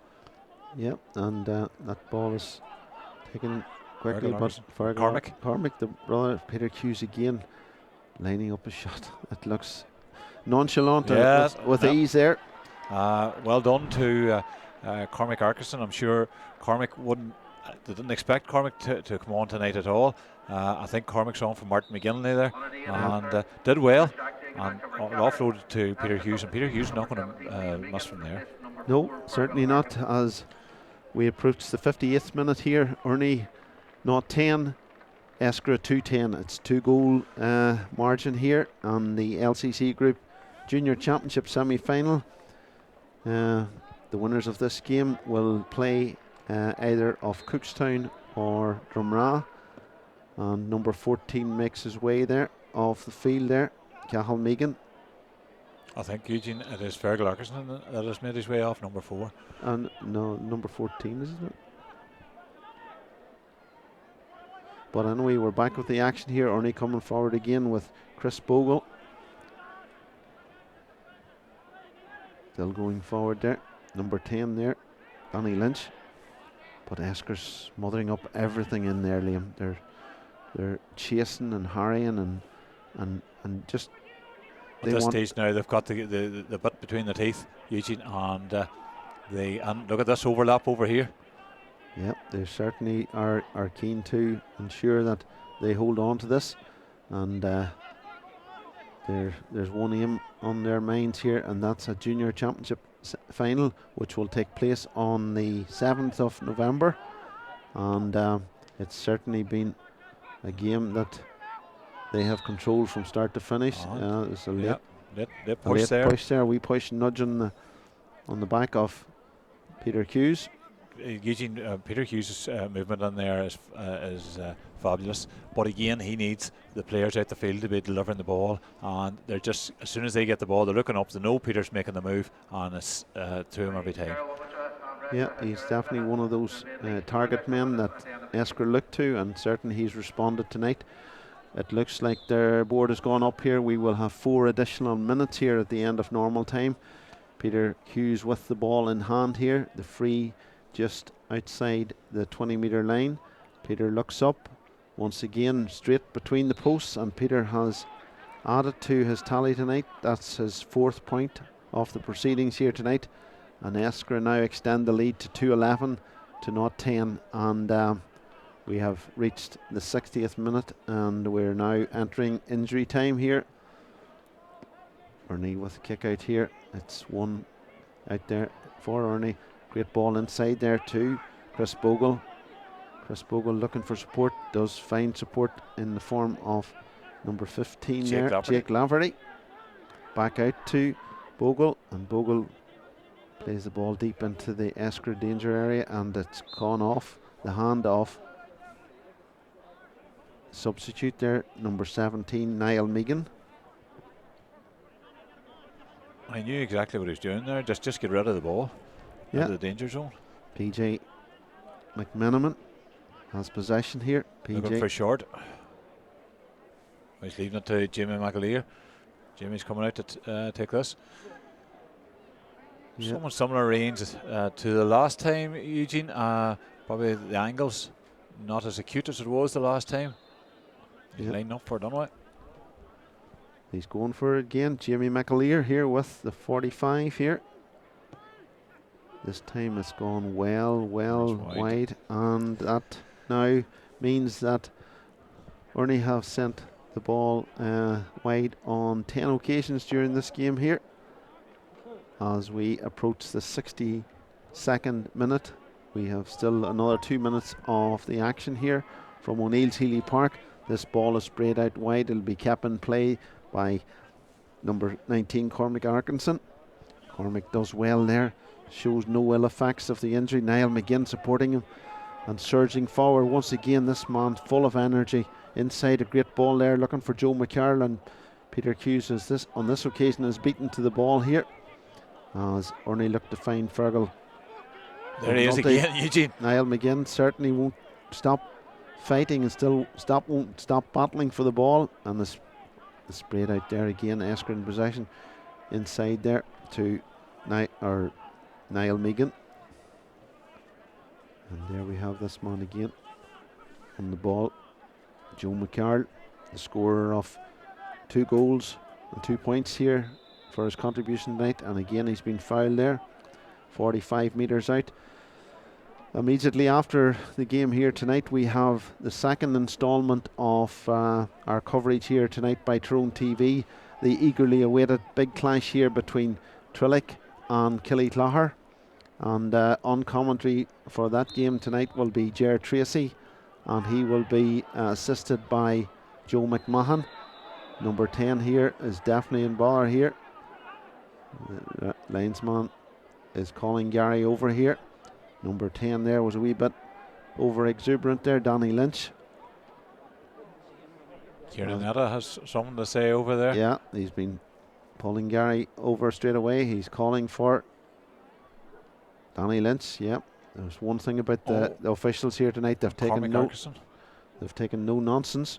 Yep, and that ball is taken quickly, but Cormac, the brother of Peter Hughes again, lining up a shot. It looks nonchalant with ease there. Well done to Cormac Arkerson. I'm sure Cormac they didn't expect Cormac to come on tonight at all. I think Cormac's on for Martin McGinley there, and did well, and offloaded to Peter Hughes, and Peter Hughes not going to miss from there. No, certainly not. As we approach the 58th minute here, Urney not 10, Eskra 2-10. It's 2-goal margin here on the LCC Group Junior Championship semi-final. The winners of this game will play either of Cookstown or Drumragh, and number 14 makes his way there off the field there, Cathal Megan. I think, Eugene, it is Fergal Arkerson that has made his way off number 4. And no, number 14, isn't it? But anyway, we're back with the action here. Urney coming forward again with Chris Bogle. Still going forward there. Number 10 there. Danny Lynch. But Eskra's smothering up everything in there, Liam. They're chasing and harrying and just. At this stage now, they've got the bit between the teeth, Eugene, and look at this overlap over here. Yep, they certainly are keen to ensure that they hold on to this, and there's one aim on their minds here, and that's a junior championship final, which will take place on the 7th of November, and it's certainly been a game that they have controlled from start to finish. There's a late push there. We push nudge on the back of Peter Hughes. Eugene, Peter Hughes' movement in there is fabulous, but again, he needs the players out the field to be delivering the ball, and they're just, as soon as they get the ball, they're looking up, they know Peter's making the move, and it's to him every time. Yeah, he's definitely one of those target men that Eskra look to, and certainly he's responded tonight. It looks like their board has gone up here. We will have 4 additional minutes here at the end of normal time. Peter Hughes with the ball in hand here, the free just outside the 20-metre line. Peter looks up once again, straight between the posts, and Peter has added to his tally tonight. That's his 4th point of the proceedings here tonight, and Eskra now extend the lead to 2:11 to 0:10, and we have reached the 60th minute, and we're now entering injury time here. Urney with a kick out here. It's one out there for Urney. Great ball inside there to Chris Bogle. Chris Bogle looking for support, does find support in the form of number 15 Jake Laverty. Back out to Bogle, and Bogle plays the ball deep into the Eskra danger area, and it's gone off. The hand off. Substitute there, number 17, Niall Megan. I knew exactly what he was doing there. Just get rid of the ball. Out of the danger zone. PJ McMenamin has possession here. PJ looking for short. He's leaving it to Jamie McAleer. Jamie's coming out to take this. Somewhat similar range to the last time, Eugene. Probably the angles not as acute as it was the last time. He's lining up for Dunaway. He's going for it again. Jamie McAleer here with the 45 here. This time it's gone well wide, and that now means that Urney have sent the ball wide on 10 occasions during this game here. As we approach the 62nd minute, we have still another 2 minutes of the action here from O'Neill's Healy Park. This ball is sprayed out wide. It'll be kept in play by number 19 Cormac Arkinson. Cormac does well there, shows no ill effects of the injury. Niall McGinn supporting him and surging forward once again. This man full of energy inside, a great ball there, looking for Joe McCarroll, and Peter Hughes on this occasion is beaten to the ball here as Urney look to find Fergal. There he is again, Eugene. Niall McGinn certainly won't stop fighting and won't stop battling for the ball, and the sprayed out there again. Eskra in possession inside there to Niall Megan, and there we have this man again on the ball, Joe McCarroll, the scorer of 2 goals and 2 points here for his contribution tonight, and again he's been fouled there, 45 metres out. Immediately after the game here tonight, we have the second instalment of our coverage here tonight by Tyrone TV, the eagerly awaited big clash here between Trillick and Killyclogher, and on commentary for that game tonight will be Ger Tracy, and he will be assisted by Joe McMahon. Number 10 here is definitely in bother here. The linesman is calling Gary over here. Number 10 there was a wee bit over exuberant there, Danny Lynch. Kieran Netta has something to say over there. Yeah, he's been pulling Gary over straight away. He's calling for Danny Lynch. Yeah, there's one thing about the officials here tonight. They've taken no nonsense.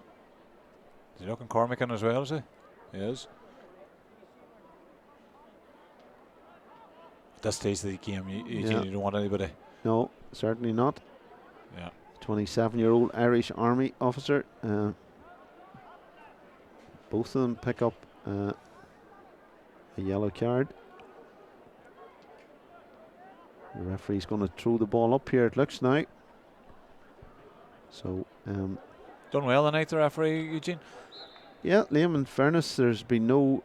Is he looking Cormac in as well, is he? He is. this stage of the game, you don't want anybody. No, certainly not. Yeah. 27-year-old Irish Army officer. Both of them pick up a yellow card. The referee's going to throw the ball up here, it looks now. So done well tonight, the referee, Eugene. Yeah, Liam, in fairness, there's been no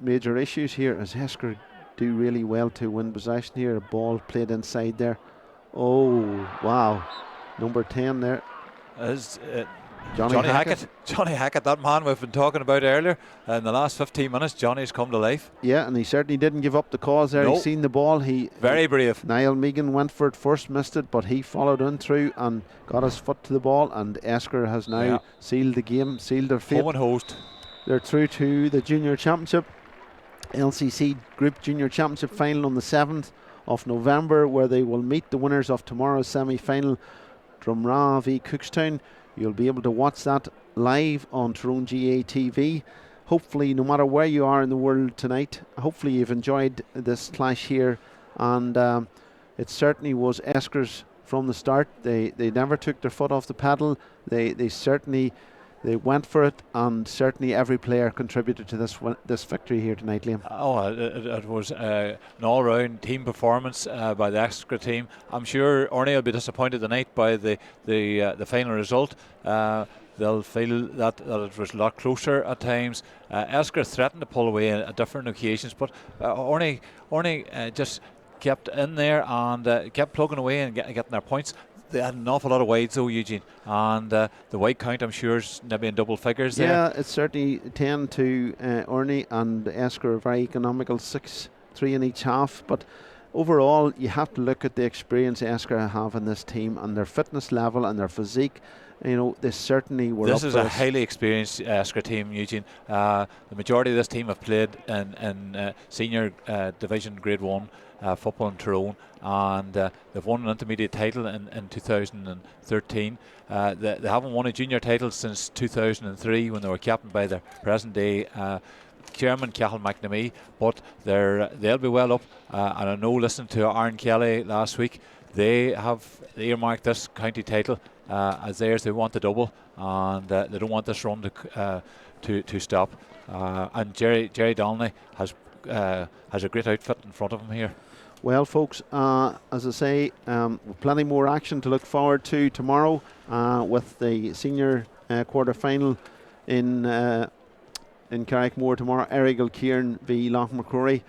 major issues here, as Eskra do really well to win possession here. A ball played inside there. Oh, wow. Number 10 there. Johnny Hackett. Johnny Hackett, that man we've been talking about earlier. In the last 15 minutes, Johnny's come to life. Yeah, and he certainly didn't give up the cause there. No. He's seen the ball. Very brave. Niall Megan went for it first, missed it, but he followed in through and got his foot to the ball, and Eskra has now sealed the game, sealed their fate. Home and host. They're through to the Junior Championship, LCC Group Junior Championship final on the 7th of November, where they will meet the winners of tomorrow's semi-final, Drumragh v Cookstown. You'll be able to watch that live on Tyrone GA TV. Hopefully, no matter where you are in the world tonight, hopefully you've enjoyed this clash here. And it certainly was Eskra's from the start. They never took their foot off the pedal. They certainly went for it, and certainly every player contributed to this victory here tonight, Liam. It was an all-round team performance by the Eskra team. I'm sure Urney will be disappointed tonight by the final result. They'll feel that it was a lot closer at times. Eskra threatened to pull away at different occasions, but Urney just kept in there and kept plugging away and getting their points. They had an awful lot of wides though, Eugene, and the wide count, I'm sure, is maybe in double figures there. Yeah, it's certainly 10 to Urney, and Eskra are very economical, 6-3 in each half. But overall, you have to look at the experience Eskra have in this team and their fitness level and their physique. You know, they certainly were. This is a highly experienced Eskra team, Eugene. The majority of this team have played in senior division Grade 1 football in Tyrone, and they've won an intermediate title in 2013. They haven't won a junior title since 2003, when they were captained by their present day chairman, Cathal McNamee, but they'll be well up. And I know, listening to Aaron Kelly last week, they have earmarked this county title as theirs. They want the double, and they don't want this run to stop. And Jerry Donnelly has a great outfit in front of him here. Well, folks, as I say, plenty more action to look forward to tomorrow with the senior quarter-final in Carrickmore tomorrow. Errigal Kieran v Loch McCrory.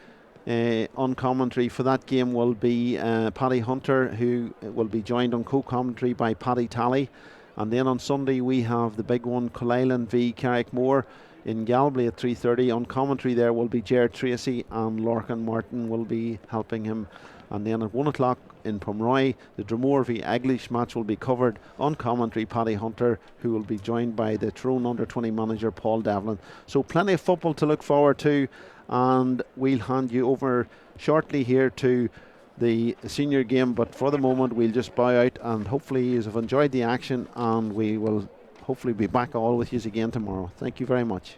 On commentary for that game will be Paddy Hunter, who will be joined on co-commentary by Paddy Talley. And then on Sunday we have the big one, Connollys v Carrickmore in Galway at 3:30. On commentary there will be Jared Tracy, and Lorcan Martin will be helping him. And then at 1 o'clock in Pomeroy, the Dromore v Eglish match will be covered on commentary, Paddy Hunter, who will be joined by the Tyrone under-20 manager Paul Devlin. So plenty of football to look forward to, and we'll hand you over shortly here to the senior game, but for the moment we'll just bow out, and hopefully you have enjoyed the action, and we will hopefully be back all with you again tomorrow. Thank you very much.